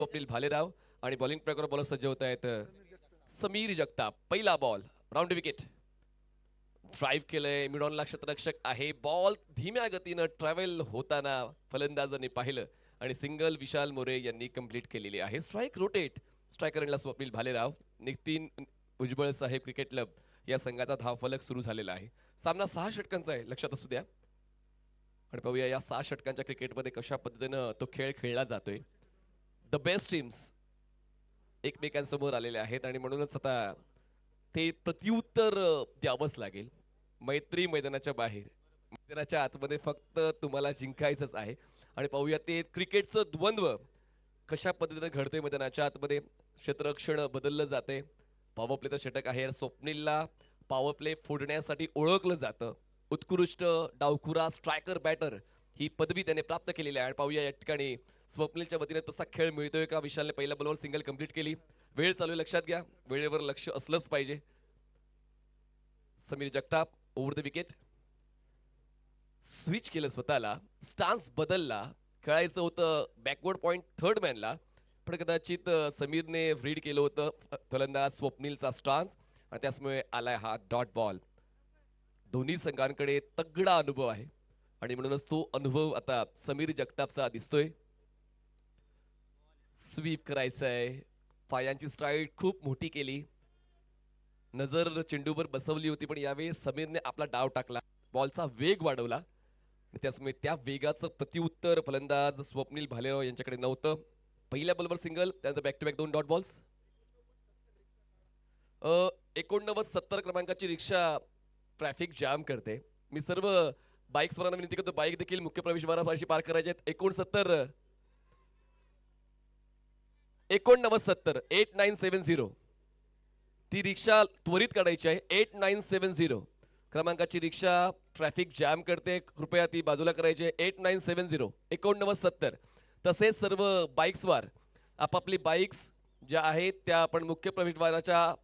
स्वप्नील भालेराव आणि बॉलिंग ट्रॅकवर बॉलर सज्ज होत आहेत समीर जगताप. पहिला बॉल राऊंड विकेट. ड्राईव्ह केलंय, मिडॉनला क्षेत्ररक्षक आहे. बॉल धीम्या गतीनं ट्रॅव्हल होताना फलंदाजांनी पाहिलं आणि सिंगल विशाल मोरे यांनी कंप्लीट केलेली आहे. Strike rotate. स्ट्रायकरला स्वप्नील भालेराव. नितीन भुजबळ साहेब क्रिकेट क्लब या संघाचा धावफलक सुरू झालेला आहे. सामना 6 षटकांचा आहे, लक्षात असू द्या. आणि पाहूया या 6 षटकांच्या क्रिकेटमध्ये कशा पद्धतीनं तो खेळ खेळला जातोय. द बेस्ट टीम्स एकमेकांसमोर आलेले आहेत आणि म्हणूनच आता ते प्रत्युत्तर द्यावंच लागेल. मैत्री मैदानाच्या बाहेर, मैदानाच्या आतमध्ये फक्त तुम्हाला जिंकायचंच आहे. आणि पाहूया ते क्रिकेटचं द्वंद्व कशा पद्धतीने घडतंय. मैदानाच्या आतमध्ये क्षेत्ररक्षण बदललं जाते. पॉवर प्लेचं षटक आहे. स्वप्नीलला पॉवर प्ले फोडण्यासाठी ओळखलं जातं. उत्कृष्ट डावखुरा स्ट्रायकर बॅटर ही पदवी त्याने प्राप्त केलेली आहे. पाहूया या ठिकाणी स्वप्नीलच्या वतीने तसा खेळ मिळतोय का. विशालने पहिल्या बॉलवर सिंगल कंप्लीट केली. वेळ चालू, लक्षात घ्या, वेळेवर लक्ष असलंच पाहिजे. Sameer Jagtap over the wicket. Switch केलं स्वतःला, स्टान्स बदलला. खेळायचं होतं बॅकवर्ड पॉइंट थर्ड मॅनला, पण कदाचित समीरने रीड केलं होतं फलंदाज स्वप्नीलचा स्टान्स आणि त्यामुळे आलाय हा डॉट बॉल. दोन्ही संघांकडे तगडा अनुभव आहे आणि म्हणूनच तो अनुभव आता समीर जगतापचा दिसतोय. स्वीप करायचं आहे. पायांची स्ट्राईड खूप मोठी केली. नजर चेंडूवर बसवली होती, पण यावेळी समीरने आपला डाव टाकला, बॉलचा वेग वाढवला. त्यामुळे त्या वेगाचं प्रत्युत्तर फलंदाज स्वप्नील भालेराव यांच्याकडे नव्हतं. पहिल्या बॉलवर सिंगल, त्यानंतर back to back 2 dot balls. 89-70 क्रमांकाची रिक्षा ट्रॅफिक जॅम करते. मी सर्व बाईक्सवरांना विनंती करतो, बाईक देखील मुख्य प्रवेशद्वारापाशी पार्क करायचे आहेत. 8970 ती रिक्षा त्वरित काढायची आहे. 8970 क्रमांकाची रिक्षा ट्रॅफिक जॅम करते, कृपया ती बाजूला करायची आहे. 8970. तसेच सर्व बाईक्सवर आपापली बाईक्स ज्या आहेत त्या आपण मुख्य प्रवेशद्वाराच्या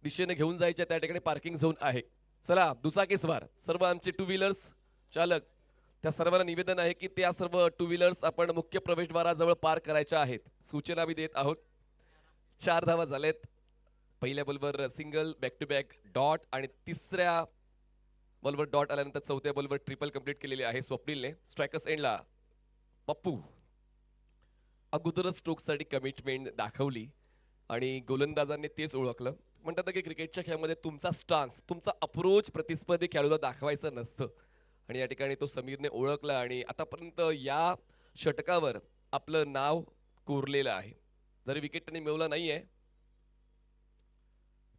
दिशेने घेऊन जायच्या, त्या ठिकाणी पार्किंग झोन आहे. चला दुचाकीस्वार सर्व आमचे 2 व्हीलर्स चालक, त्या सर्वांना निवेदन आहे की त्या सर्व 2 व्हीलर्स आपण मुख्य प्रवेशद्वाराजवळ पार्क करायच्या आहेत. सूचना मी देत आहोत. 4 धावा झालेत. पहिल्या बॉलवर single, back to back dot आणि तिसऱ्या बॉलवर डॉट आल्यानंतर चौथ्या बॉलवर ट्रिपल कंप्लीट केलेली आहे स्वप्नीलने. स्ट्रायकर्स एंडला पप्पू अगोदरच स्ट्रोकसाठी कमिटमेंट दाखवली आणि गोलंदाजांनी तेच ओळखलं. म्हणतात की क्रिकेटच्या खेळामध्ये तुमचा स्टान्स, तुमचा अप्रोच प्रतिस्पर्धी खेळाडूला दाखवायचं नसतं आणि या ठिकाणी तो समीरने ओळखला आणि आतापर्यंत या षटकावर आपलं नाव कोरलेलं आहे. जरी विकेट त्यांनी मिळवला नाहीये,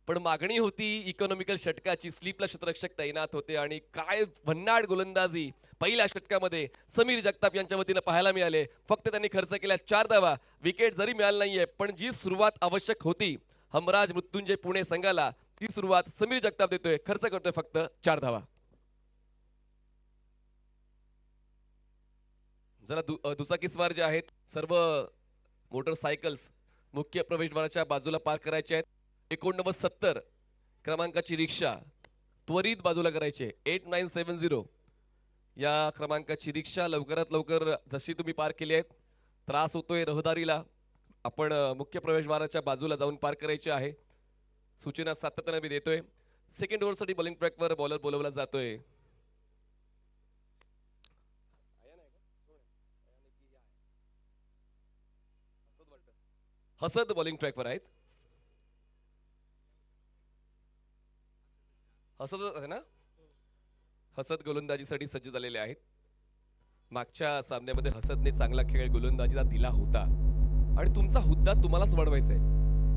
पण मागणी होती इकॉनॉमिकल षटकाची. स्लीपला क्षेत्ररक्षक तैनात होते आणि काय भन्नाट गोलंदाजी पहिल्या षटकामध्ये समीर जगताप यांच्या वतीनं पाहायला मिळाले. फक्त त्यांनी खर्च केल्या 4 धावा. विकेट जरी मिळाली नाहीये, पण जी सुरुवात आवश्यक होती हमराज मृत्युंजय पुणे संघाला, ती सुरुवात समीर जगताप देतोय. खर्च करतोय फक्त 4 धावा. जरा दुचाकीस्वार जे आहेत सर्व मोटरसायकल्स मुख्य प्रवेशद्वाराच्या बाजूला पार्क करायचे आहेत. 8970 क्रमांकाची रिक्षा त्वरित बाजूला करायची आहे. 8970 या क्रमांकाची रिक्षा लवकरात लवकर जशी तुम्ही पार्क केली आहे. त्रास होतोय रहदारीला, आपण मुख्य प्रवेशद्वाराच्या बाजूला जाऊन पार्क करायची आहे. सूचना सातत्याने मी देतोय. सेकंड ओव्हरसाठी बॉलिंग ट्रॅकवर बॉलर बोलवला जातोय. हसद बॉलिंग ट्रॅकवर आहेत. हसद आहे ना. हसद गोलंदाजीसाठी सज्ज झालेले आहेत. मागच्या सामन्यामध्ये हसदने चांगला खेळ गोलंदाजीला दिला होता आणि तुमचा हुद्दा तुम्हालाच वाढवायचा आहे.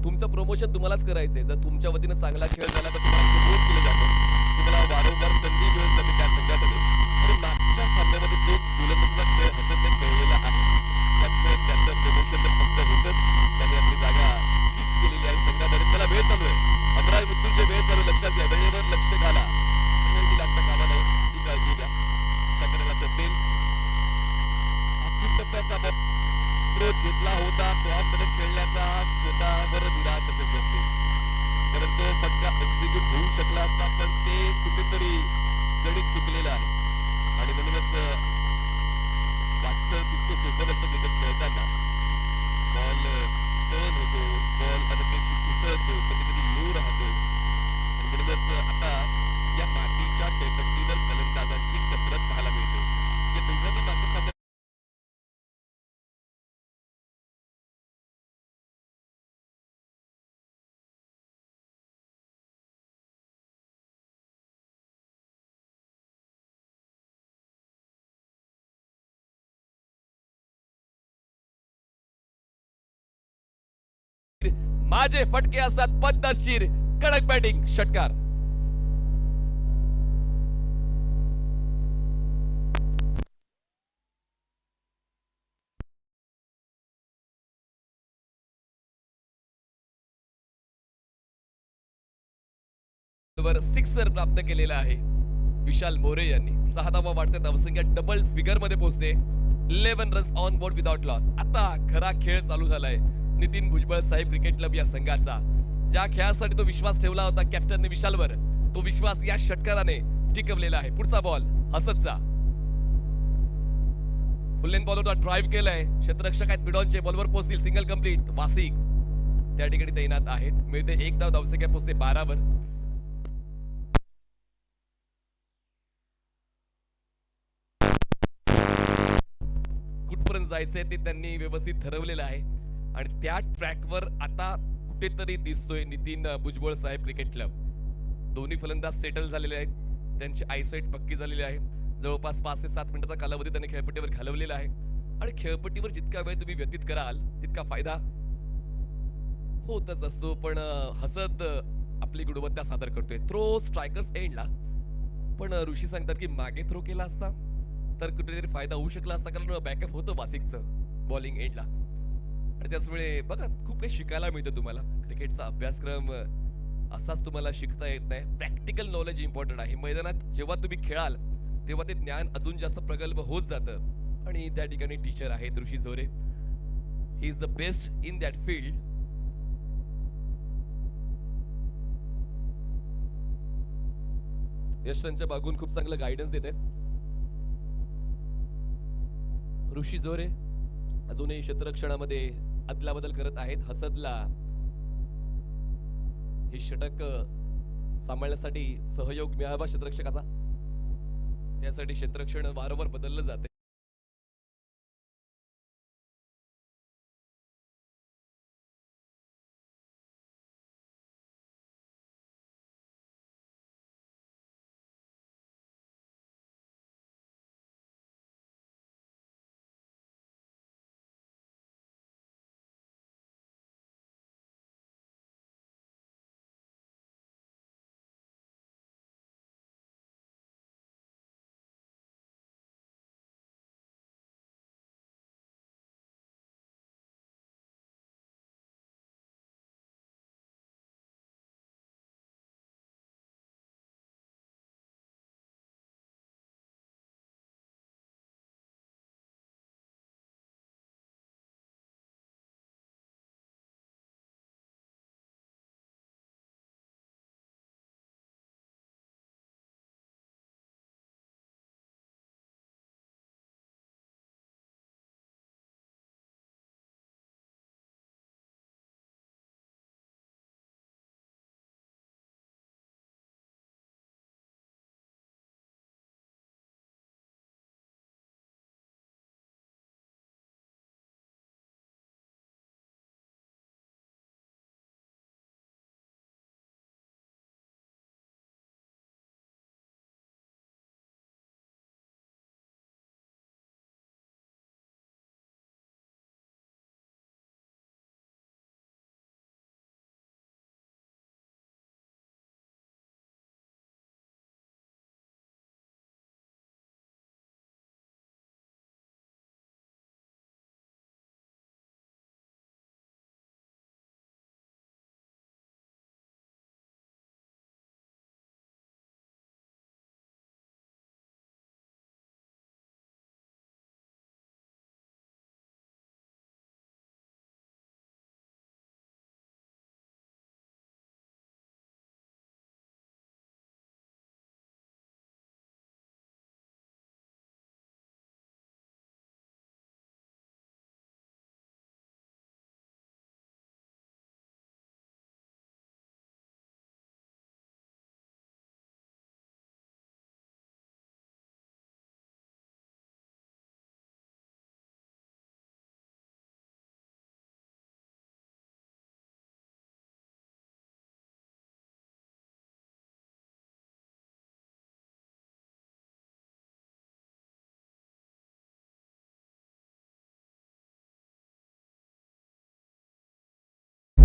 तुमचं प्रमोशन तुम्हालाच करायचंय. जर तुमच्या वतीनं चांगला खेळ झाला तर तुम्हाला प्रमोट केलं जातं, तुम्हाला वारंवार संधी मिळत जाते त्या संघामध्ये. आणि मागच्या सामन्यामध्ये जो गोलंदाजीचा खेळ हसदने खेळलेला आहे त्यामुळे त्याचं प्रमोशन तर फक्त होतच, त्याने आपली जागा फिक्स केलेली आहे संघामध्ये. त्याला वेळ चालू आहे. हमराज मृत्युंजय वेळ चालू, लक्षात घ्या, वेळेवर लक्ष घाला. लागता कामा नाही, ती काळजी घ्या. शकराला असेल टप्प्याचा घेतला होता तो मध्ये खेळण्याचा स्वतःवर निराश असेल असते, कारण तो फटका एक्झिक्यूट होऊ शकला असता, पण ते कुठेतरी गणित चुकलेलं आहे आणि म्हणूनच वाटतं तितकं सोपं नसतं क्रिकेट खेळताना. होतो, बॉल अनपेक्षित उसळतो, कधी-कधी लो राहतं. आणि म्हणूनच आता या मातीच्या खेळपट्टीवर फलंदाजांची कसरत पाहायला मिळते. या दोघांनी मात्र साधारण माझे फटके असतात पद्धतशीर, कडक बॅटिंग, षटकार. वर सिक्सर प्राप्त केलेला आहे विशाल मोरे यांनी. 6वा वाढत्या धावसंख्या डबल फिगर मध्ये पोहोचते. 11 runs on board without loss. आता खरा खेळ चालू झालाय नितीन भुजबळ साहेब क्रिकेट क्लब या संघाचा. ज्या खेळासाठी तो विश्वास ठेवला होता कॅप्टनने विशालवर, तो विश्वास या षटकाराने टिकवलेला आहे. पुढचा बॉल हसतचा. फुल बॉल होता, ड्राईव्ह केलाय. क्षेत्ररक्षक आहेत बिडॉनचे, बॉलवर पोहोचतील. Single complete. वासिक त्या ठिकाणी तैनात आहेत. मिळते एक धाव, धावसंख्या पोहोचते 12 वर. कुठपर्यंत जायचंय ते त्यांनी व्यवस्थित ठरवलेलं आहे आणि त्या ट्रॅकवर आता कुठेतरी दिसतोय नितीन भुजबळ साहेब क्रिकेट क्लब. दोन्ही फलंदाज सेटल झालेले आहेत, त्यांची आयसाईट पक्की झालेली आहे. जवळपास 5 ते 7 मिनिटाचा कालावधी त्यांनी खेळपट्टीवर घालवलेला आहे आणि खेळपट्टीवर जितका वेळ तुम्ही व्यतीत कराल तितका फायदा होतच असतो. पण हसत आपली गुणवत्ता सादर करतोय. थ्रो स्ट्रायकर्स एंडला, पण ऋषी सांगतात की मागे थ्रो केला असता तर कुठेतरी फायदा होऊ शकला असता, कारण बॅकअप होतं वासिकचं बॉलिंग एंडला. आणि त्याचमुळे बघा खूप काही शिकायला मिळतं तुम्हाला. क्रिकेटचा अभ्यासक्रम असाच तुम्हाला शिकता येत नाही. प्रॅक्टिकल नॉलेज इम्पॉर्टंट आहे. मैदानात जेव्हा तुम्ही खेळाल तेव्हा ते ज्ञान अजून जास्त प्रगल्भ होत जातं आणि त्या ठिकाणी टीचर आहेत Rishi Zore. He is the best in that field. यशवंतच्या मागून खूप चांगलं गायडन्स देत आहेत ऋषी झोरे. अजूनही क्षेत्ररक्षणामध्ये अदलाबदल करत आहेत. हसदला हे षटक सांभाळण्यासाठी सहयोग मिळावा क्षेत्ररक्षकाचा, त्यासाठी क्षेत्ररक्षण वारंवार बदललं जाते.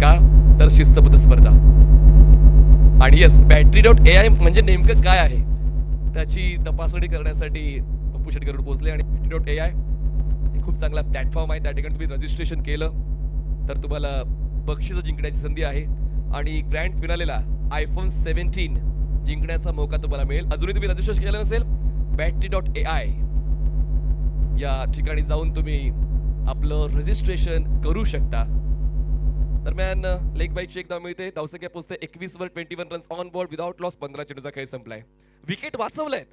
का तर शिस्तबद्ध स्पर्धा. आणि येस, battery.ai म्हणजे नेमकं काय आहे त्याची तपासणी करण्यासाठी पप्पू शेट गरुड पोहोचले. आणि battery.ai हे खूप चांगला प्लॅटफॉर्म आहे. त्या ठिकाणी तुम्ही रजिस्ट्रेशन केलं तर तुम्हाला बक्षीस जिंकण्याची संधी आहे. आणि ग्रँड फिनालेला iPhone 17 जिंकण्याचा मौका तुम्हाला मिळेल. अजूनही तुम्ही रजिस्ट्रेशन केलं नसेल, battery.ai या ठिकाणी जाऊन तुम्ही आपलं रजिस्ट्रेशन करू शकता. दरम्यान लेग बाईची एकदा मिळते. धावसंख्या पोहोचते 21 वर. 21 runs on board without loss. 15 चेंडूचा खेळ संपलाय. विकेट वाचवलायत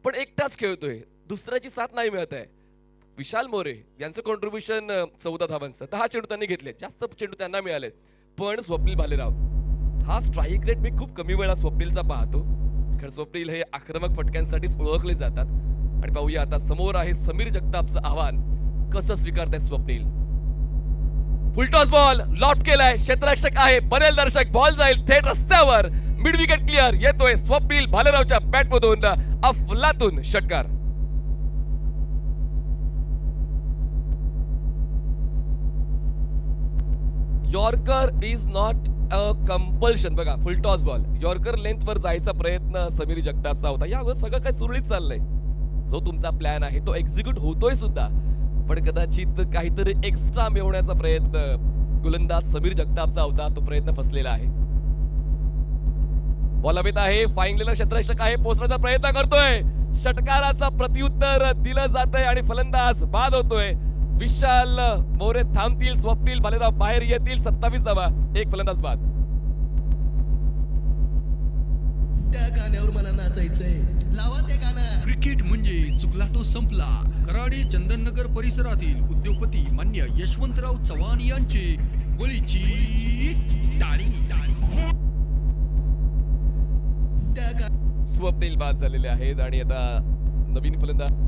पण एकटाच खेळतोय, दुसऱ्याची साथ नाही मिळत आहे. विशाल मोरे यांचं कॉन्ट्रीब्युशन 14 धावांचं. 10 चेंडू त्यांनी घेतले, जास्त चेंडू त्यांना मिळाले. पण स्वप्नील भालेराव हा स्ट्राईक रेट मी खूप कमी वेळा स्वप्नीलचा पाहतो, कारण स्वप्नील हे आक्रमक फटक्यांसाठीच ओळखले जातात. आणि पाहूया आता समोर आहे समीर जगतापचं आव्हान कसं स्वीकारताय स्वप्नील. फुलटॉस बॉल लॉफ्ट केलाय, क्षेत्ररक्षक आहे, बनेल दर्शक, बॉल जाईल थेट रस्त्यावर. Mid wicket clear. येतोय स्वप्नील भालेरावच्या बॅटमधून अफलातून षटकार. Yorker is not a compulsion. बघा, फुलटॉस बॉल यॉर्कर लेंथ वर जायचा प्रयत्न समीर जगतापचा होता. या सगळं काही सुरळीत चाललंय. जो तुमचा प्लॅन आहे तो एक्झिक्यूट होतोय सुद्धा, पण कदाचित काहीतरी एक्स्ट्रा मिळवण्याचा प्रयत्न गोलंदाज समीर जगतापचा होता, तो प्रयत्न फसलेला आहे. बॉल हवेत आहे, फाईंगलेला क्षेत्ररक्षक आहे, पोहोचण्याचा प्रयत्न करतोय. षटकाराचा प्रत्युत्तर दिलं जातंय आणि फलंदाज बाद होतोय. विशाल मोरे थांबतील, स्वप्नील भालेराव बाहेर येतील. 27 धावा, एक फलंदाज बाद. त्या गाण्यावर मला नाचायचंय, लावा ते गाणं. क्रिकेट म्हणजे चुकला तो संपला. कराडी चंदननगर परिसरातील उद्योगपती मान्य यशवंतराव चव्हाण यांचे बळीची टाळी. स्वप्नील बाद झालेले आहेत आणि आता नवीन फलंदाज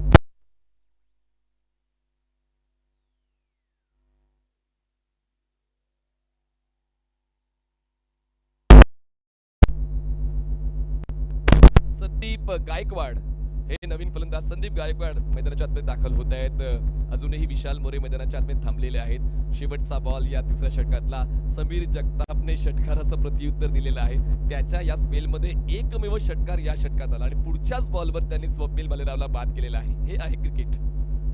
संदीप गायकवाड. हे नवीन फलंदाज संदीप गायकवाड मैदानाच्या आतमध्ये दाखल होत आहेत. अजूनही विशाल मोरे मैदानाच्या आतमध्ये थांबलेले आहेत. शेवटचा बॉल या तिसऱ्या षटकातला समीर जगतापने षटकाराचं प्रत्युत्तर दिलेलं आहे. त्याच्या या स्पेलमध्ये एकमेव षटकार या षटकात आला आणि पुढच्याच बॉलवर त्यांनी स्वप्नील भालेरावला बाद केलेला आहे. हे आहे क्रिकेट,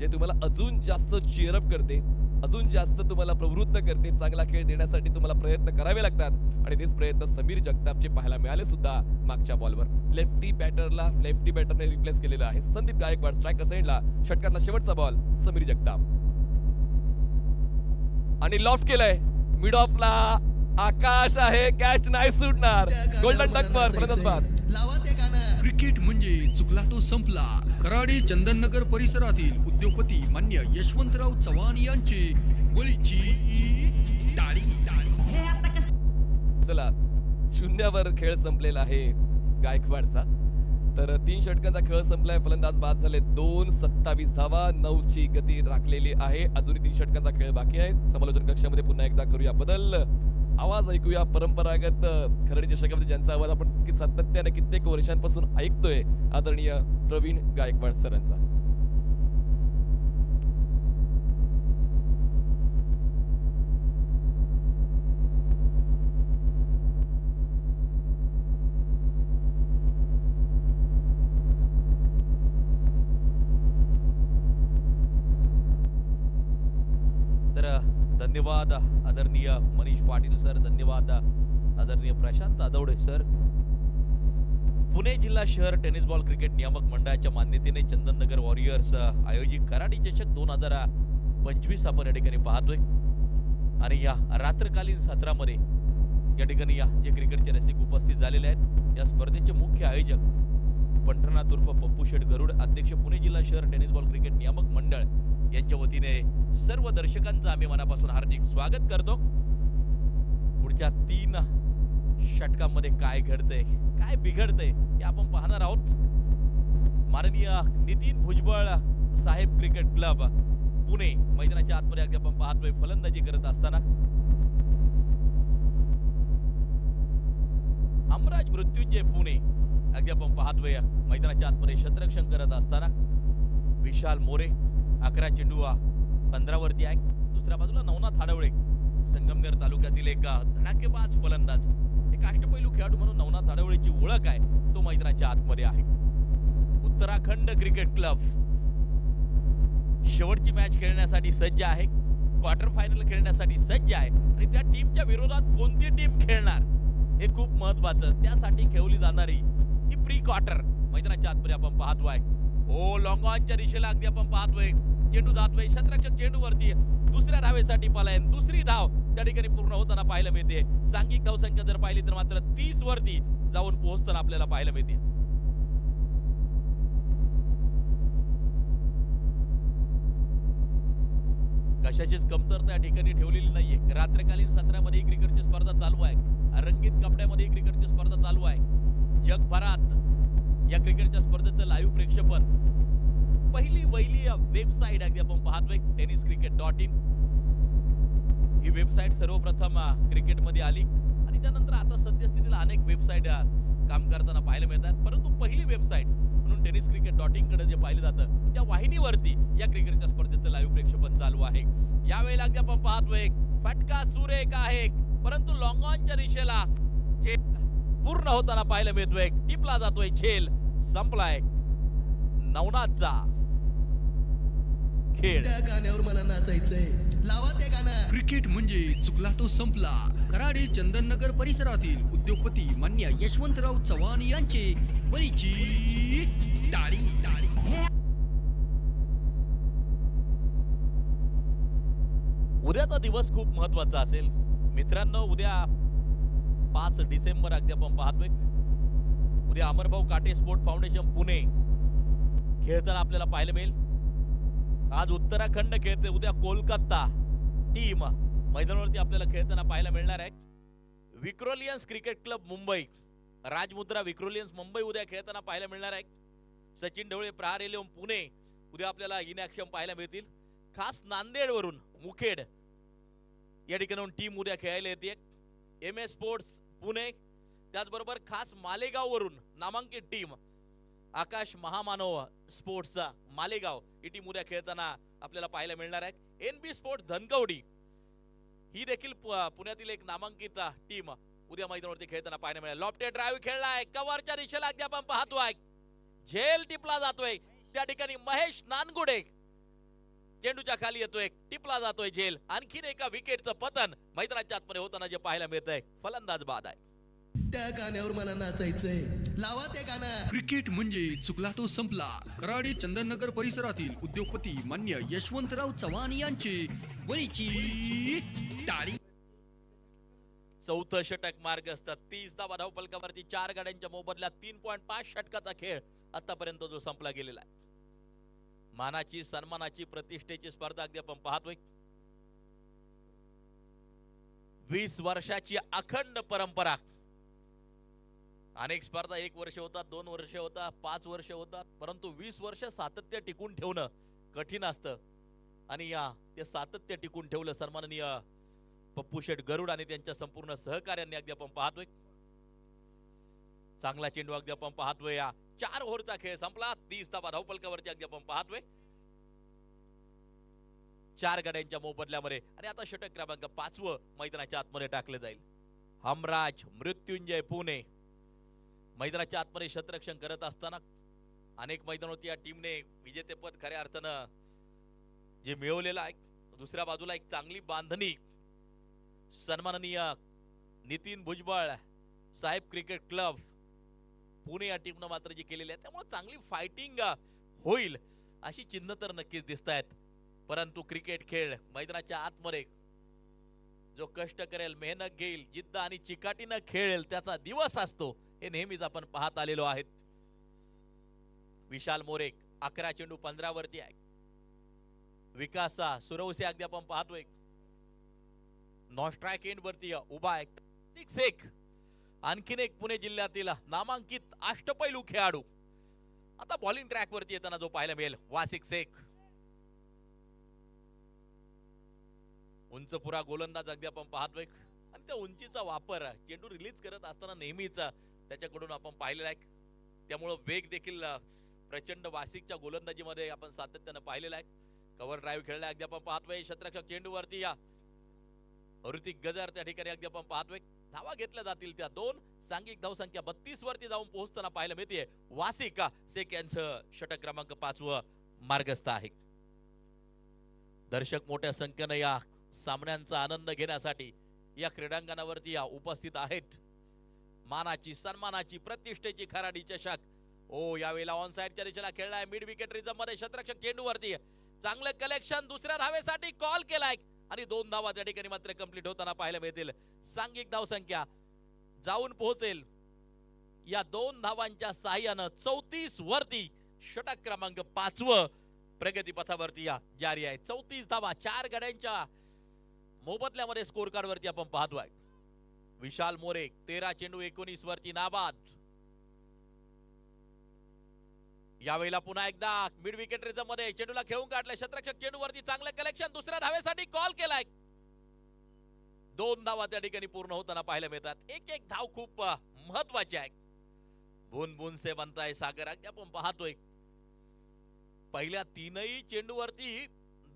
जे तुम्हाला अजून जास्त चीअरअप करते, अजून जास्त तुम्हाला प्रवृत्त करते. चांगला खेळ देण्यासाठी तुम्हाला प्रयत्न करावे लागतात आणि तेच प्रयत्न समीर जगतापचे पाहायला मिळाले सुद्धा. मागच्या बॉलवर लेफ्टी बॅटरने रिप्लेस केलेला आहे. संदीप गायकवाड स्ट्रायकर साइडला. षटकातला शेवटचा बॉल समीर जगताप आणि लॉफ्ट केलाय. मिड ऑफला आकाश आहे, कॅच नाही सुटणार. गोल्डन डकवर फलंदाज बाद. लावा ते गाणं. क्रिकेट म्हणजे चुकला तो संपला. कराडी चंदननगर परिसरातील उद्योगपती मान्य यशवंतराव चव्हाण यांचे बळीची टाळी. चला, शून्यावर खेळ संपलेला आहे गायकवाडचा. तर 3 षटकांचा खेळ संपलाय. फलंदाज बाद झाले 2. 27 धावा, 9ची गती राखलेली आहे. अजूनही 3 षटकांचा खेळ बाकी आहे. समालोचन कक्षामध्ये पुन्हा एकदा करूया बदल. आवाज ऐकूया परंपरागत खरडी चषकामध्ये ज्यांचा आवाज आपण सातत्याने कित्येक वर्षांपासून ऐकतोय, आदरणीय प्रवीण गायकवाड सरांचा. धन्यवाद आदरणीय मनीष पाटील सर, धन्यवाद आदरणीय प्रशांत आदवडे सर. पुणे जिल्हा शहर टेनिस बॉल क्रिकेट नियामक मंडळाच्या मान्यतेने चंदननगर वॉरियर्स आयोजित कराडी चषक 2025 आपण या ठिकाणी पाहतोय. आणि या रात्रकालीन सत्रामध्ये या ठिकाणी जे क्रिकेटचे रसिक उपस्थित झालेले आहेत, या स्पर्धेचे मुख्य आयोजक पंढरनाथ उर्फ पप्पू शेट गरुड, अध्यक्ष पुणे जिल्हा शहर टेनिस बॉल क्रिकेट नियामक मंडळ यांच्या वतीने सर्व दर्शकांचं आम्ही मनापासून हार्दिक स्वागत करतो. पुढच्या 3 षटकांमध्ये काय घडतंय, काय बिघडतंय हे आपण पाहणार आहोत. माननीय नितीन भुजबळ साहेब क्रिकेट क्लब पुणे मैदानाच्या आतमध्ये अगदी आपण पाहतोय फलंदाजी करत असताना हमराज मृत्युंजय पुणे अगदी आपण पाहतोय मैदानाच्या आतमध्ये क्षेत्ररक्षण करत असताना विशाल मोरे 11 चेंडू 15 वरती आहे. दुसऱ्या बाजूला नवनाथ हाडवळे संगमनेर तालुक्यातील एक धडाकेबाज फलंदाज, एक अष्टपैलू खेळाडू म्हणून नवनाथ आडवळेची ओळख आहे, तो मैदानाच्या आतमध्ये आहे. उत्तराखंड क्रिकेट क्लब शेवटची मॅच खेळण्यासाठी सज्ज आहे, क्वार्टर फायनल खेळण्यासाठी सज्ज आहे आणि त्या टीमच्या विरोधात कोणती टीम खेळणार हे खूप महत्वाचं. त्यासाठी खेळवली जाणारी ही प्री क्वार्टर मैदानाच्या आतमध्ये आपण पाहतोय. ओ लॉंग ऑनच्या दिशेला अगदी आपण पाहतोय, चेंडू जातोय, शतरक्षक चेंडूवरती दुसऱ्या धावेसाठी पलायन, दुसरी धाव त्या ठिकाणी पूर्ण होताना पाहायला मिळते. सांघिक धावसंख्या जर पाहिली तर मात्र 30 वरती जाऊन पोहोचताना आपल्याला पाहायला मिळते. कशाचीच कमतरता या ठिकाणी ठेवलेली नाहीये. रात्रकालीन सत्रामध्ये क्रिकेटची स्पर्धा चालू आहे, रंगीत कपड्यामध्ये क्रिकेटची स्पर्धा चालू आहे. जगभरात या क्रिकेटच्या स्पर्धेचं लाईव्ह प्रेक्षेपण पहिली वेबसाईट अगदी आपण पाहतोय tenniscricket.in. ही वेबसाईट सर्वप्रथम क्रिकेटमध्ये आली आणि त्यानंतर आता सद्यस्थितीला अनेक वेबसाईट काम करताना पाहायला मिळतात, परंतु पहिली वेबसाईट म्हणून tenniscricket.in कडे जे पाहिलं जातं त्या वाहिनीवरती या क्रिकेटच्या स्पर्धेचं लाईव्ह प्रेक्षेपण चालू आहे. यावेळेला अगदी आपण पाहतोय फटका सुरेख आहे, परंतु लॉंग ऑनच्या दिशेला पूर्ण होताना पाहायला मिळतोय. टिपला जातोय झेल, संपलाय नवनाथचा खेळ. त्या गाण्यावर मला नाचायचंय, लावा ते गाणं. क्रिकेट म्हणजे चुकला तो संपला. कराडी चंदननगर परिसरातील उद्योगपती मान्य यशवंतराव चव्हाण यांचे बळीची टाळी. उद्याचा दिवस खूप महत्वाचा असेल मित्रांनो. उद्या 5 डिसेंबर अगदी आपण पाहतोय. उद्या अमरभाऊ काटे स्पोर्ट फाउंडेशन पुणे खेळताना आपल्याला पाहायला मिळेल. आज उत्तराखंड खेळते, उद्या कोलकाता टीम मैदानावरती आपल्याला खेळताना पाहायला मिळणार आहे. विक्रोलियन्स क्रिकेट क्लब मुंबई, राजमुद्रा विक्रोलियन्स मुंबई उद्या खेळताना पाहायला मिळणार आहे. सचिन ढवळे प्रहार एलियम पुणे उद्या आपल्याला इन ऍक्शन पाहायला मिळतील. खास नांदेड वरून मुखेड या ठिकाणाहून टीम उद्या खेळायला येते. MS स्पोर्ट्स पुणे, त्याचबरोबर खास मालेगाव वरून नामांकित टीम आकाश महामानव स्पोर्ट्सचा मालेगाव ही टीम उद्या खेळताना आपल्याला पाहायला मिळणार आहे. NB स्पोर्ट्स धनकवडी ही देखील पुण्यातील एक नामांकित टीम उद्या मैदानावरती खेळताना पाहायला मिळेल. लॉफ्टेड ड्राईव्ह खेळलाय, कव्हरच्या दिशेला अगदी आपण पाहतोय, झेल टिपला जातोय, त्या ठिकाणी महेश नानगुडे चेंडूच्या खाली येतोय, टिपला जातोय झेल. आणखीन एका विकेटचं पतन मैदानाच्या आतमध्ये होताना जे पाहायला मिळतंय, फलंदाज बाद आहे. त्या गाण्यावर मला नाचायचंय, लावा ते गाणं. क्रिकेट म्हणजे चुकला तो संपला. कराडी चंदननगर परिसरातील उद्योगपती मान्य यशवंतराव चव्हाण यांचे बळीची टाळी. चौथं षटक मार्ग असतात. 30 धावा धावफलकावरती 4 गाड्यांच्या मोबदल्यात 3.5 षटकाचा खेळ आतापर्यंत जो संपला गेलेला आहे. मानाची, सन्मानाची, प्रतिष्ठेची स्पर्धा अगदी आपण पाहतोय. 20 वर्षाची अखंड परंपरा. अनेक स्पर्धा 1 वर्ष होतात, 2 वर्ष होतात, 5 वर्ष होतात, परंतु 20 वर्ष सातत्य टिकून ठेवणं कठीण असतं आणि ते सातत्य टिकून ठेवलं सन्माननीय पप्पू शेठ गरुड आणि त्यांच्या संपूर्ण सहकार्यांनी अगदी आपण पाहतोय. चांगला चेंडू अगदी आपण पाहतोय. 4 ओव्हरचा खेळ संपला. 30 धावा धावफलकावरती अगदी आपण पाहतोय. 4 गाड्यांच्या मोबदल्यामध्ये आणि आता षटक क्रमांक 5 मैदानाच्या आतमध्ये टाकले जाईल. हमराज मृत्युंजय पुणे मैदानाच्या आतमध्ये शतरक्षण करत असताना अनेक मैदानावरती या टीमने विजेतेपद खऱ्या अर्थानं जे मिळवलेलं आहे. दुसऱ्या बाजूला एक चांगली बांधणी सन्माननीय नितीन भुजबळ साहेब क्रिकेट क्लब पुणे या टीमनं मात्र जी केलेली आहे, त्यामुळे चांगली फायटिंग होईल अशी चिन्ह तर नक्कीच दिसत आहेत. परंतु क्रिकेट खेळ मैदानाच्या आतमध्ये जो कष्ट करेल, मेहनत घेईल, जिद्द आणि चिकाटीनं खेळेल त्याचा दिवस असतो हे नेहमीच आपण पाहत आलेलो आहेत. विशाल मोरे 11 चेंडू 15 वरती आहे. विकासा सुरवसे अगदी आपण पाहतोय नॉन स्ट्राइक एंड वरती उभा आहे. 6-1 आणखीन एक पुणे जिल्ह्यातील नामांकित अष्टपैलू खेळाडू आता बॉलिंग ट्रॅक वरती येताना जो पाहायला मिळेल. 6-1 उंच पुरा गोलंदाज अगदी आपण पाहतोय आणि त्या उंचीचा वापर चेंडू रिलीज करत असताना नेहमीच त्याच्याकडून आपण पाहिलेला आहे. त्यामुळे वेग देखील प्रचंड वासिकच्या गोलंदाजीमध्ये आपण सातत्यानं पाहिलेला आहे. कव्हर ड्राईव्ह खेळला अगदी आपण पाहतोय. शतरक्षक चेंडूवरती ऋतिक गजर त्या ठिकाणी अगदी आपण पाहतोय धावा घेतल्या जातील त्या दोन. सांघिक धावसंख्या 32 वरती जाऊन पोहोचताना पाहायला मिळते. वासिक शेख यांचं षटक क्रमांक 5 मार्गस्थ आहे. दर्शक मोठ्या संख्येने या सामन्यांचा आनंद घेण्यासाठी या क्रीडांगणावरती या उपस्थित आहेत. मानाची सन्मानाची प्रतिष्ठेची खराडी चषक. ओ यावेळेला ऑन साइडच्या दिशेला खेळलाय मिड विकेट रिझम मध्ये क्षेत्ररक्षक चेंडूवरती चांगलं कलेक्शन दुसऱ्या धावेसाठी कॉल केलाय आणि 2 धावा त्या ठिकाणी मात्र कंप्लीट होताना पाहायला मिळतील. सांघिक धावसंख्या जाऊन पोहोचेल या 2 धावांच्या साह्यानं 34 वरती. षटक क्रमांक 5 प्रगती पथावरती या जारी आहे. 34 धावा 4 गड्यांच्या मोबदल्यामध्ये स्कोर कार्ड वरती आपण पाहतोय. विशाल मोरे 13 चेंडू 19 वरती नाबाद. यावेळेला पुन्हा एकदा मिड विकेट रिझम मध्ये चेंडूला खेळून काढले क्षेत्ररक्षक चेंडूवरती चांगलं कलेक्शन दुसऱ्या धावेसाठी कॉल केलाय. 2 धावा त्या ठिकाणी पूर्ण होताना पाहायला मिळतात. एक एक धाव खूप महत्वाची आहे. बुन बुन से बनताय सागर अगदी आपण पाहतोय पहिल्या 3 चेंडूवरती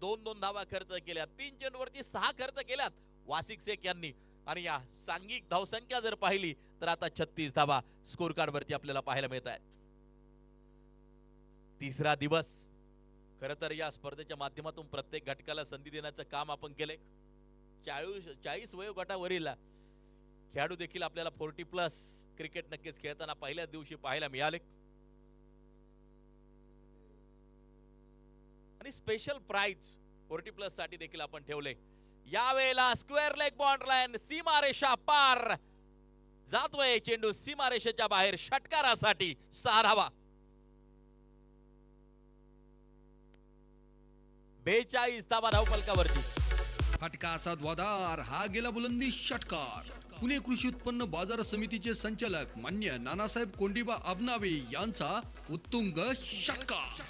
2-2 धावा खर्च केल्या. 3 चेंडूवरती 6 खर्च केल्यात वासिक शेख यांनी. आणि या सांघिक धावसंख्या जर पाहिली तर आता 36 धावा स्कोर कार्ड वरती आपल्याला पाहायला मिळत आहेत. तिसरा दिवस खरं तर या स्पर्धेच्या माध्यमातून प्रत्येक घटकाला संधी देण्याचं काम आपण केलंय. 40 वयोगटावरील खेळाडू देखील आपल्याला 40+ क्रिकेट नक्कीच खेळताना पहिल्याच दिवशी पाहायला मिळाले. आणि स्पेशल प्राइज 40+ साठी देखील आपण ठेवले. यावेळेला स्क्वेअर लेग बॉन्ड लाईन सीमारेषा पार जातोय चेंडू सीमारेषेच्या बाहेर षटकारासाठी 6 धावा. 42 धावा धावफलकावरती. फटका असा द्वादार हा गेला बुलंदी षटकार. पुणे कृषी उत्पन्न बाजार समितीचे संचालक मान्य नानासाहेब कोंडीबा आबनावे यांचा उत्तुंग षटकार.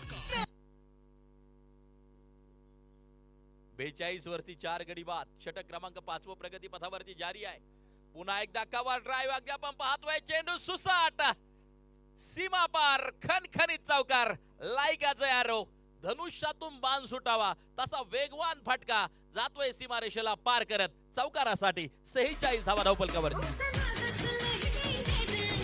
42 वरती 4 गडी बाद. षटक क्रमांक 5 प्रगती पथावरती जारी आहे. पुन्हा एकदा कव्हर ड्राईव्ह अगदी आपण पाहतोय चेंडू सुसाट सीमा पार खणखणीत चौकार. लायकाचे आरो धनुष्यातून बाण सुटावा तसा वेगवान फटका जातोय सीमारेषेला पार करत चौकारासाठी 46 धावा धावफलकावरती.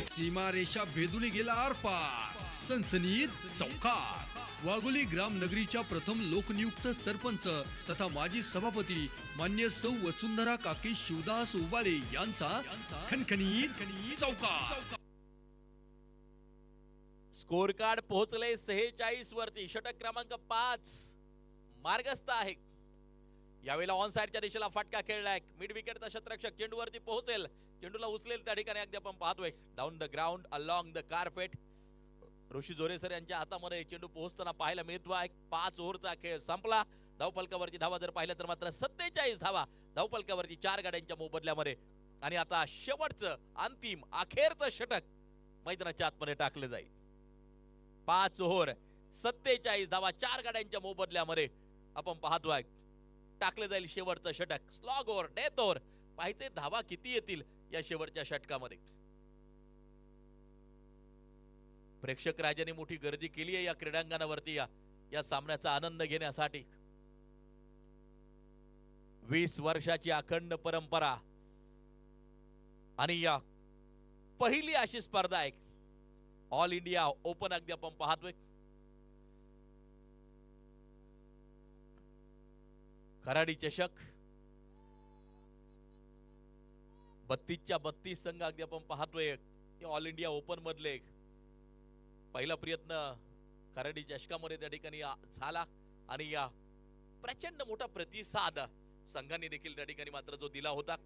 सीमारेषा भेदून गेला आरपार. सनसनीत चौकार. वाघोली ग्राम नगरीच्या प्रथम लोकनियुक्त सरपंच तथा माजी सभापती मान्य सौ वसुंधरा काकी शिवदास उबाळे यांचा खणखणीत चौकार. स्कोर कार्ड पोहोचले 46 वरती. षटक क्रमांक 5 मार्गस्थ आहे. यावेळेला ऑन साइडच्या दिशेला फटका खेळलाय मिड विकेटचा क्षेत्ररक्षक चेंडूवरती पोहोचेल चेंडूला उचलेल त्या ठिकाणी अगदी आपण पाहतोय down the ground along the carpet. Rishi जोरेसर यांच्या हातामध्ये चेंडू पोहोचताना पाहायला मिळतोय. 5 ओव्हरचा खेळ संपला. धावफलकावरती धावा जर पाहिलं तर मात्र 47 धावा धावफलकावरती 4 गाड्यांच्या मोबदल्यामध्ये. आणि आता शेवटचं अंतिम अखेरचं षटक मैदानाच्या आतमध्ये टाकलं जाईल. 5 ओव्हर 47 धावा 4 गाड्यांच्या मोबदल्यामध्ये आपण पाहतोय टाकलं जाईल शेवटचं षटक. स्लॉग ओव्हर डेथ ओव्हर पाहिजे धावा किती येतील या शेवटच्या षटकामध्ये. प्रेक्षक राजाने मोठी गर्दी केली आहे या क्रीडांगणावरती या सामन्याचा आनंद घेण्यासाठी. 20 वर्षाची अखंड परंपरा आणि या पहिली अशी स्पर्धा आहे ऑल इंडिया ओपन अगदी आपण पाहतोय. खराडी चषक 32च्या 32 संघ अगदी आपण पाहतोय. ऑल इंडिया ओपन मधले पहिला प्रयत्न खराडी चषकामध्ये त्या ठिकाणी झाला आणि या प्रचंड मोठा प्रतिसाद संघाने देखील त्या ठिकाणी मात्र जो दिला होता.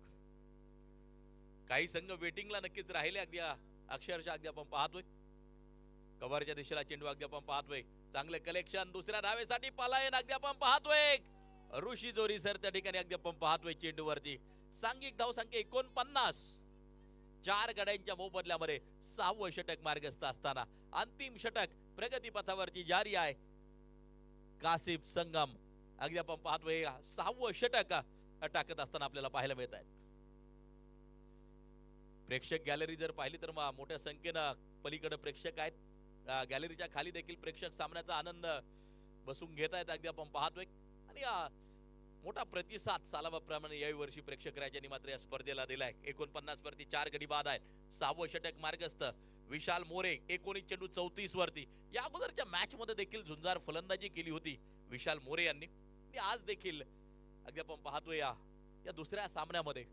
काही संघ वेटिंगला नक्कीच राहिले अगदी अक्षरशः अगदी आपण पाहतोय. कव्हरच्या दिशेला चेंडू अगदी आपण पाहतोय. चांगले कलेक्शन दुसऱ्या धावेसाठी पलायन अगदी आपण पाहतोय. ऋषी जोरी सर त्या ठिकाणी अगदी आपण पाहतोय चेंडूवरती. सांघिक धावसंख्या 49. 4 गड्यांच्या मोबदल्यामध्ये 6वं षटक मार्गस्थ असताना अंतिम षटक प्रगती पथावरती जारी आहे. कासिफ संगम अगदी आपण पाहतोय 6वं षटक टाकत असताना आपल्याला पाहायला मिळत आहे. प्रेक्षक गॅलरी जर पाहिली तर मोठ्या संख्येनं पलीकडे प्रेक्षक आहेत. गॅलरीच्या खाली देखील प्रेक्षक सामन्याचा आनंद बसून घेत आहेत अगदी आपण पाहतोय. आणि मोठा प्रतिसाद सालाबाप्रमाणे याही वर्षी प्रेक्षकांच्या मात्र या स्पर्धेला दिलाय. 49 वरती 4 गडी बाद आहेत. 6वं षटक मार्गस्थ विशाल मोरे. 19 चेंडू 34 वरती. या अगोदरच्या मॅच मध्ये देखील झुंजार फलंदाजी केली होती विशाल मोरे यांनी. आज देखील अगदी आपण पाहतोय या दुसऱ्या सामन्यामध्ये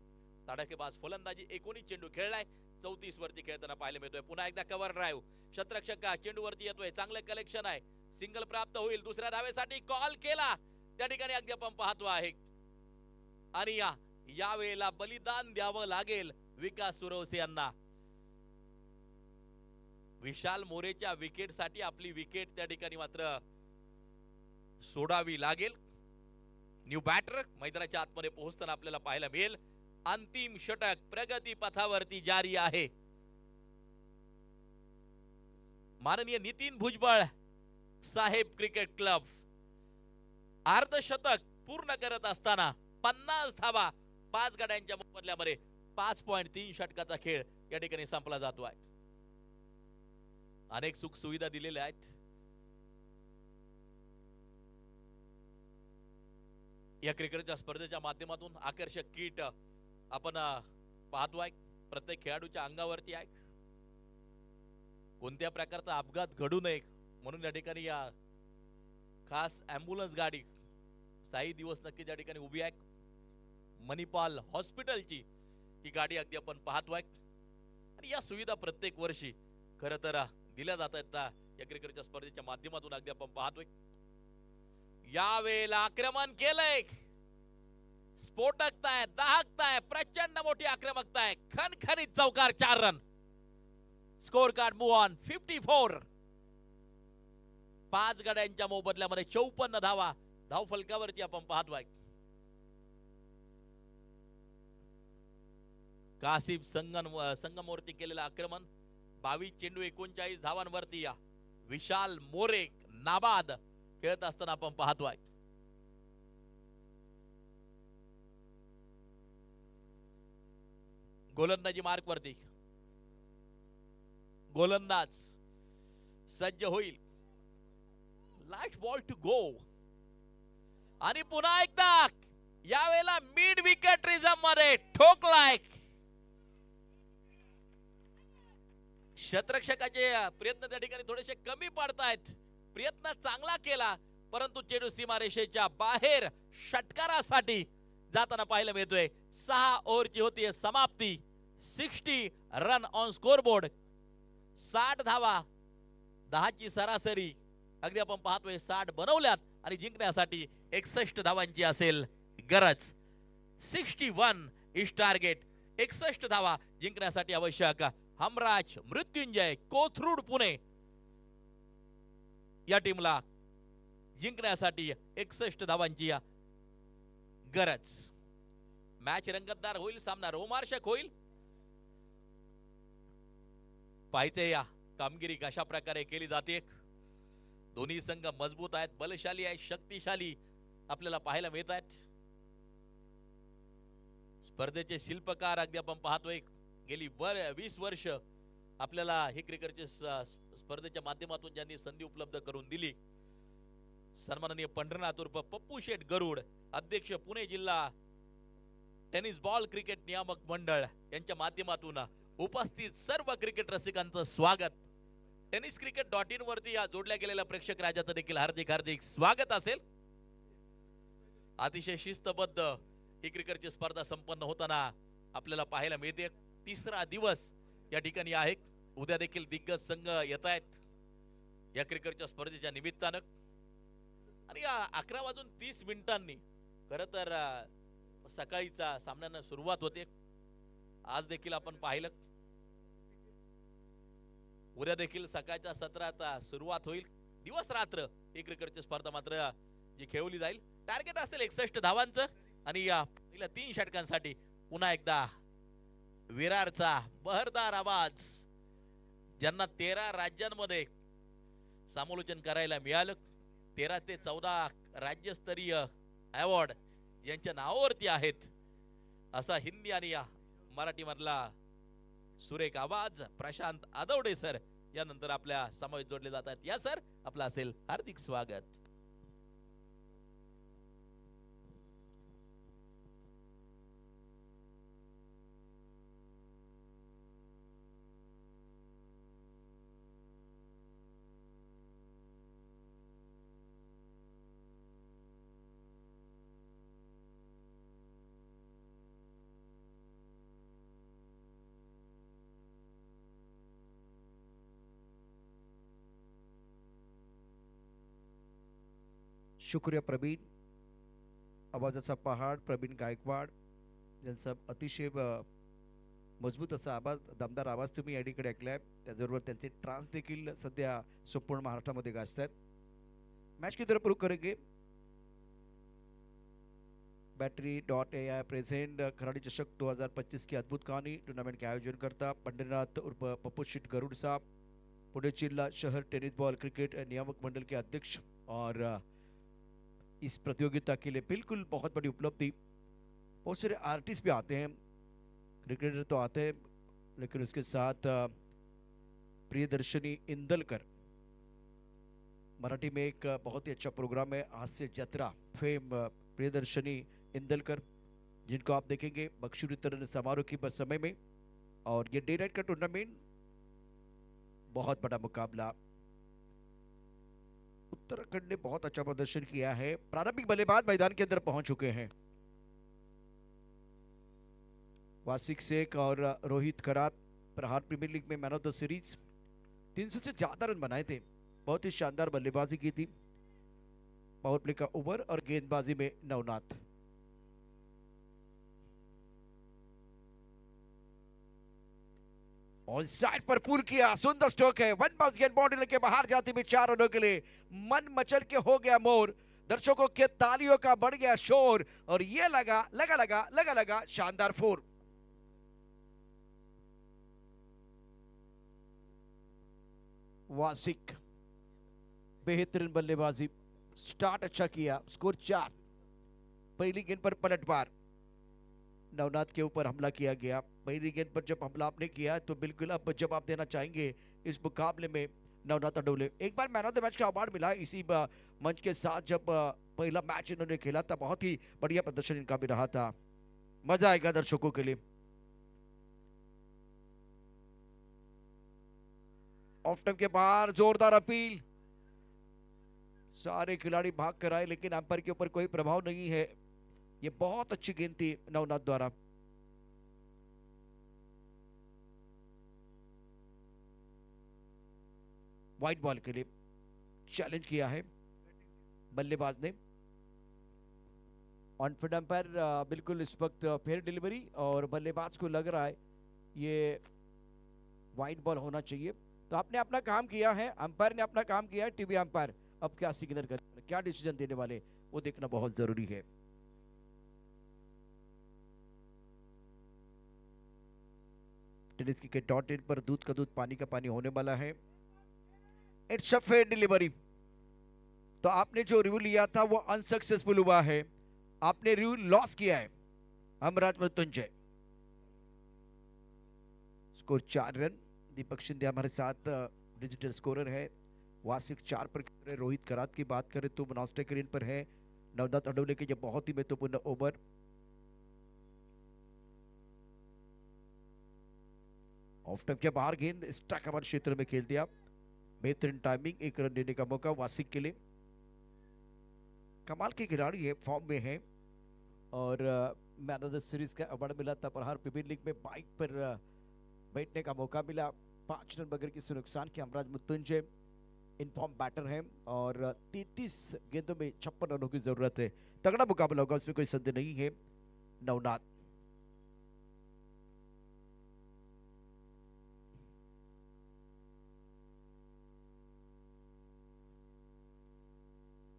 तडाखेबाज फलंदाजी. 19 चेंडू खेळलाय. 34 वरती खेळताना पाहायला मिळतोय. पुन्हा एकदा कव्हर ड्राईव्ह. शतरक्षक चेंडू वरती येतोय. चांगलं कलेक्शन आहे. सिंगल प्राप्त होईल. दुसऱ्या धावेसाठी कॉल केला. त्या ठिकाणी अगदी आपण पाहतो आहे. आणि या वेळेला बलिदान द्यावं लागेल विकास सुरवसे यांना. विशाल मोरेच्या विकेटसाठी आपली विकेट त्या ठिकाणी मात्र सोडावी लागेल. न्यू बॅटर मैदानाच्या आतमध्ये पोहोचताना आपल्याला पाहायला मिळेल. अंतिम षटक प्रगती पथावरती जारी आहे. माननीय नितीन भुजबळ साहेब क्रिकेट क्लब अर्धशतक पूर्ण करत असताना 50 धावा 5 गड्यांच्या मोबदल्यामध्ये 5.3 षटकाचा खेळ या ठिकाणी संपला जातो आहे. अनेक सुख सुविधा दिलेल्या आहेत. या क्रिकेटच्या स्पर्धेच्या माध्यमातून आकर्षक किट आपण पाहतोय. प्रत्येक खेळाडूच्या अंगावरती आहे. कोणत्या प्रकारचा अपघात घडू नये म्हणून या ठिकाणी या खास ॲम्ब्युलन्स गाडी 6 दिवस नक्की त्या ठिकाणी उभी आहे. मणिपाल हॉस्पिटलची ही गाडी अगदी आपण पाहतोय. आणि या सुविधा प्रत्येक वर्षी खरं तर दिल्या जात आहेत या क्रिकेटच्या स्पर्धेच्या माध्यमातून अगदी आपण पाहतोय. यावेळेला आक्रमण केलंय. स्फोटकता आहे. दाहकता आहे. प्रचंड मोठी आक्रमकता आहे. खणखणीत चौकार 4 run. Score card move on 54. 5 गड्यांच्या मोबदल्यामध्ये 54 धावा धाव फलकावरती आपण पाहतोय. कासिफ संगमवरती केलेलं आक्रमण 22 चेंडू 39 धावांवरती विशाल मोरे नाबाद खेळत असताना आपण पाहतोय. गोलंदाजी मार्क वरती गोलंदाज सज्ज होईल. Last ball to go. आणि पुन्हा एकदा यावेळेला मिड विकेट रिझम मध्ये ठोकलाय. शतरक्षकाचे प्रयत्न त्या ठिकाणी थोडेसे कमी पडतायत. प्रयत्न चांगला केला परंतु चेंडू सीमारेषेच्या बाहेर षटकारासाठी जाताना पाहायला मिळतोय. 6 ओव्हरची होती समाप्ती. 60 रन ऑन स्कोरबोर्ड. 60 धावा 10ची सरासरी अगदी आपण पाहतोय. 60 बनवल्यात आणि जिंकण्यासाठी 61 धावांची असेल गरज. 61 इज टार्गेट. 61 धावा जिंकण्यासाठी आवश्यक. हमराज मृत्युंजय कोथरूड पुणे या टीमला जिंकण्यासाठी 61 धावांची गरज. मॅच रंगतदार होईल. सामना रोमांचक होईल. पाहायचे या कामगिरी कशा प्रकारे केली जाते. दोन्ही संघ मजबूत आहेत. बलशाली आहेत. शक्तिशाली आपल्याला पाहायला मिळत आहेत. स्पर्धेचे शिल्पकार अगदी आपण पाहतोय. गेली 20 वर्ष आपल्याला ही क्रिकेटची स्पर्धेच्या माध्यमातून ज्यांनी संधी उपलब्ध करून दिली. सन्माननीय पंढरनाथ उर्फ पप्पू शेठ गरुड अध्यक्ष पुणे जिल्हा टेनिस बॉल क्रिकेट नियामक मंडळ यांच्या माध्यमातून उपस्थित सर्व क्रिकेट रसिकांचं स्वागत. tenniscricket.in वरती या जोडल्या गेलेल्या प्रेक्षक राजाचं देखील हार्दिक हार्दिक स्वागत असेल. अतिशय शिस्तबद्ध ही क्रिकेटची स्पर्धा संपन्न होताना आपल्याला पाहायला मिळते. 3रा दिवस या ठिकाणी आहे. उद्या देखील दिग्गज संघ येत आहेत या क्रिकेटच्या स्पर्धेच्या निमित्तानं. आणि 11:30 खरं तर सकाळीचा सामन्यानं सुरुवात होते. आज देखील आपण पाहिलं. उद्या देखील सकाळच्या सत्रात सुरुवात होईल. दिवस रात्र ही क्रिकेटची स्पर्धा मात्र जी खेळवली जाईल. टार्गेट असेल 61 धावांचं. आणि या पहिल्या 3 षटकांसाठी पुन्हा एकदा विरारचा बहरदार आवाज ज्यांना 13 राज्यांमध्ये समालोचन करायला मिळालं. 13 ते 14 राज्यस्तरीय अवॉर्ड यांच्या नावावरती आहेत असा हिंदी आणि मराठी मधला सुरेख आवाज प्रशांत आदवडे सर यानंतर आपल्या समावेश जोडले जातात. या सर आपलं असेल हार्दिक स्वागत. शुक्रिया प्रवीण, आवाजाचा पहाड प्रवीण गायकवाड यांचा अतिशय मजबूत असा आवाज, दमदार आवाज तुम्ही या ठिकाणी ऐकलाय. त्याचबरोबर त्यांचे ट्रान्स देखील सध्या संपूर्ण महाराष्ट्रामध्ये गाजत आहेत. मैच की तरफ रुख करेंगे. बैटरी.ai प्रेजेंट खिलाड़ी चषक 2025 की अद्भुत कहानी टूर्नामेंट के आयोजन करता पंढरीनाथ उर्फ पप्पू शेट गरुड़ साहब, पुणे जिला शहर टेनिस बॉल क्रिकेट नियामक मंडल के अध्यक्ष, और इस प्रतियोगिता के लिए बिल्कुल बहुत बड़ी उपलब्धि. बहुत सारे आर्टिस्ट भी आते हैं, क्रिकेटर तो आते हैं, लेकिन उसके साथ प्रियदर्शनी इंदलकर, मराठी में एक बहुत ही अच्छा प्रोग्राम है हास्य जत्रा, फेम प्रियदर्शनी इंदलकर, जिनको आप देखेंगे बख्शी वितरण समारोह की बस समय में. और ये डे नाइट का टूर्नामेंट बहुत बड़ा मुकाबला. उत्तराखंड ने बहुत अच्छा प्रदर्शन किया है. प्रारंभिक बल्लेबाज मैदान के अंदर पहुंच चुके हैं. वासिक शेख और रोहित खरात प्रहार प्रीमियर लीग में मैन ऑफ द सीरीज, 300 से ज्यादा रन बनाए थे. बहुत ही शानदार बल्लेबाजी की थी. पावर प्ले का ओवर और गेंदबाजी में नवनाथ. ऑन साइड पर पुल किया, सुंदर स्ट्रोक है. वन बाउंस गेंद बाउंड्री के बाहर जाती हुई 4 रनों के लिए. मन मचल के हो गया मोर. दर्शकों के तालियों का बढ़ गया शोर, और ये लगा शानदार 4. वासिक बेहतरीन बल्लेबाजी, स्टार्ट अच्छा किया. स्कोर 4. पहली गेंद पर पलटवार, नवनाथ के ऊपर हमला किया गया. पहली गेंद पर जब हमला आपने किया तो बिल्कुल अब जवाब देना चाहेंगे इस मुकाबले में नवनाथ अडोले. एक बार मैन ऑफ द मैच का अवार्ड मिला इसी मंच के साथ, जब पहला मैच इन्होंने खेला था. बहुत ही बढ़िया प्रदर्शन इनका भी रहा था. मजा आएगा दर्शकों के लिए. ऑफ टाइम के बाहर जोरदार अपील. सारे खिलाड़ी भाग कर आए, लेकिन अंपायर के ऊपर कोई प्रभाव नहीं है. ये बहुत अच्छी गेंद थी नवनाथ द्वारा. व्हाइट बॉल के लिए चैलेंज किया है बल्लेबाज ने. ऑन फील्ड अंपायर बिल्कुल इस वक्त फेयर डिलीवरी, और बल्लेबाज को लग रहा है ये व्हाइट बॉल होना चाहिए. तो आपने अपना काम किया है, अंपायर ने अपना काम किया है. टीवी अंपायर अब क्या सिग्नल कर, क्या डिसीजन देने वाले, वो देखना बहुत जरूरी है. टेनिस क्रिकेट .in पर दूध का दूध पानी का पानी होने वाला है. It's a fair delivery. तो आपने जो रिव्यू लिया था वो अनसक्सेसफुल हुआ है. आपने रिव्यू लॉस किया है. हमराज मृत्युंजय. Score 4 run. दीपक शिंदे हमारे साथ डिजिटल स्कोरर है. वासिक 4 पर, रोहित करात की बात करें तो नॉस्टे स्क्रीन पर है. नवनाथ अडोले के ये बहुत ही महत्वपूर्ण ओवर. ऑफ टाइम के बाहर गेंद स्ट्राइक हमारे क्षेत्र में खेल दिया. बेहतरीन टाइमिंग, 1 रन देने का मौका वासिक के लिए. कमाल के खिलाड़ी है, फॉर्म में है, और मैन ऑफ द सीरीज का अवार्ड मिला था. प्रहार प्रीमियर लीग में बाइक पर बैठने का मौका मिला. 5 रन बगैर किसी नुकसान के हमराज मृत्युंजय इनफॉर्म बैटर है, और 33 गेंदों में 56 रनों की जरूरत है. तगड़ा मुकाबला होगा, उसमें कोई संदेह नहीं है. नवनाथ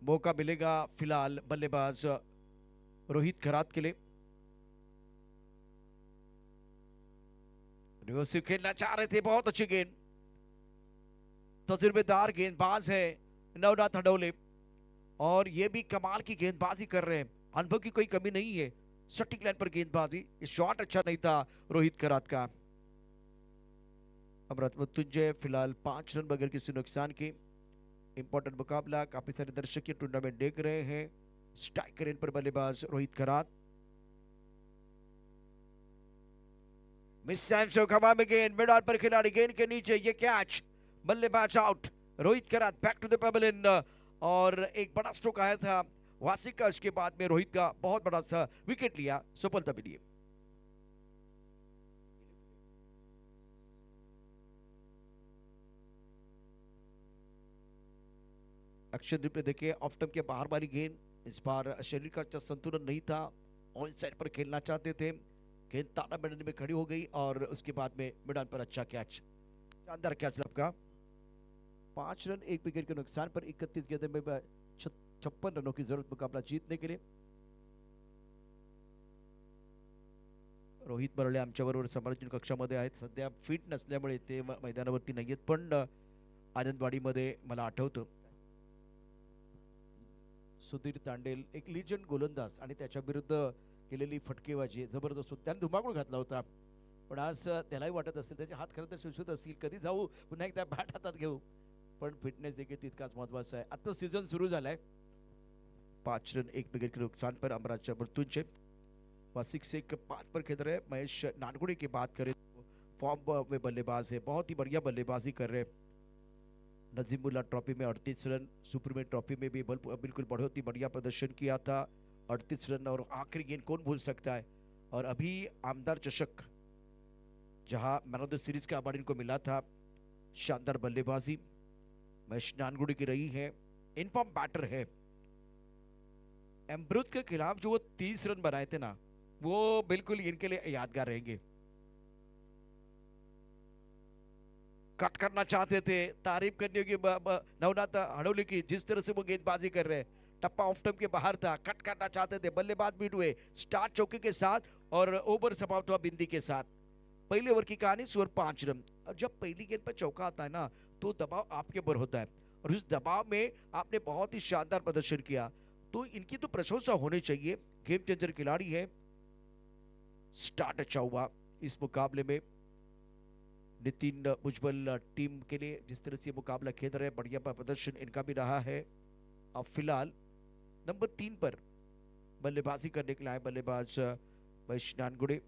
मौका मिलेगा फिलहाल बल्लेबाज रोहित खरात के लिए. रिवर्सिव खेलना चाह रहे थे, बहुत अच्छी गेंद. तजुर्बेदार गेंदबाज है नवनाथ अडोले, और ये भी कमाल की गेंदबाजी कर रहे हैं. अनुभव की कोई कमी नहीं है. सटीक लाइन पर गेंदबाजी. ये शॉट अच्छा नहीं था रोहित खरात का. अमृत मृत्युंजय फिलहाल 5 रन बगैर किसी नुकसान के. इंपॉर्टेंट मुकाबला, काफी सारे दर्शक ये टूर्नामेंट देख रहे हैं. स्ट्राइकर इन पर बल्लेबाज रोहित खरात. मिस टाइम से खबा में गेंद, मिड ऑन पर खिलाड़ी, गेंद के नीचे, ये कैच, बल्लेबाज out. Rohit Kharat back to the pavilion, और एक बड़ा स्ट्रोक आया था वासिक का. उसके बाद में रोहित का बहुत बड़ा सा विकेट लिया, सफलता मिली. एक्शन रिप्ले देखिए, ऑफ टर्म के बाहर वाली गेंद, इस बार शरीर का अच्छा संतुलन नहीं था, ऑन साइड पर खेलना चाहते थे, गेंद ताना मिडन में खड़ी हो गई और उसके बाद में मिडन पर अच्छा कैच, शानदार कैच आपका। 5 रन 1 विकेट के नुकसान पर 31 गेंदों में 56 रनों की जरूरत मुकाबला जीतने के लिए। रोहित बरळे आमच्याबरोबर समालोचन कक्षामध्ये आहेत, सध्या फिट नसल्यामुळे ते मैदानावरती नाहीयेत, पण आनंदवाडीमध्ये मला आठवतं सुधीर तांडेल एक लिजंड गोलंदाज आणि त्याच्या विरुद्ध केलेली फटकेबाजी जबरदस्त होती, त्याने धुमाकूळ घातला होता, पण आज त्यालाही वाटत असेल त्याचे हात खरं तर सुसत असतील, कधी जाऊ पुन्हा एकदा बॅट हातात घेऊ, पण फिटनेस देखील तितकाच महत्वाचा आहे। आता सीझन सुरू झालाय। 5 रन 1 विकेट के नुकसान पर अमराज मृत्युंजय वासिक से 5 पर खेल रहे। महेश नानगुड़े की बात करें तो फॉर्म में बल्लेबाज है, बहुत ही बढ़िया बल्लेबाजी कर रहे। नजीमुल्ला ट्रॉफी में 38 रन, सुप्रीमेट ट्रॉफी में भी बिल्कुल बहुत ही बढ़िया प्रदर्शन किया था, 38 रन, और आखिरी गेंद कौन भूल सकता है। और अभी आमदार चषक जहां मैन ऑफ द सीरीज का अवार्ड इनको मिला था, शानदार बल्लेबाजी महेश नानगुड़ी की रही है, इनफॉर्म बैटर है। अमृत के खिलाफ जो वो 30 रन बनाए थे ना, वो बिल्कुल इनके लिए यादगार रहेंगे। कट करना चाहते थे, तारीफ करने की नवनाथ हड़ौली की, जिस तरह से वो गेंदबाजी कर रहे हैं, टप्पा ऑफ टर्म के बाहर था, कट करना चाहते थे, बल्लेबाज बीट हुए, स्टार्ट चौके के साथ और ओवर समाप्त हुआ बिंदी के साथ। पहले ओवर की कहानी स्कोर 5 रन। और जब पहली गेंद पर चौका आता है ना, तो दबाव आपके ऊपर होता है, और उस दबाव में आपने बहुत ही शानदार प्रदर्शन किया, तो इनकी तो प्रशंसा होनी चाहिए। गेम चेंजर खिलाड़ी है। स्टार्ट अच्छा हुआ इस मुकाबले में। नितिन उज्जवल टीम के लिए जिस तरह से मुकाबला खेल रहे हैं, बढ़िया प्रदर्शन इनका भी रहा है। अब फिलहाल नंबर 3 पर बल्लेबाजी करने के लिए आए बल्लेबाज महेश नानगुड़े।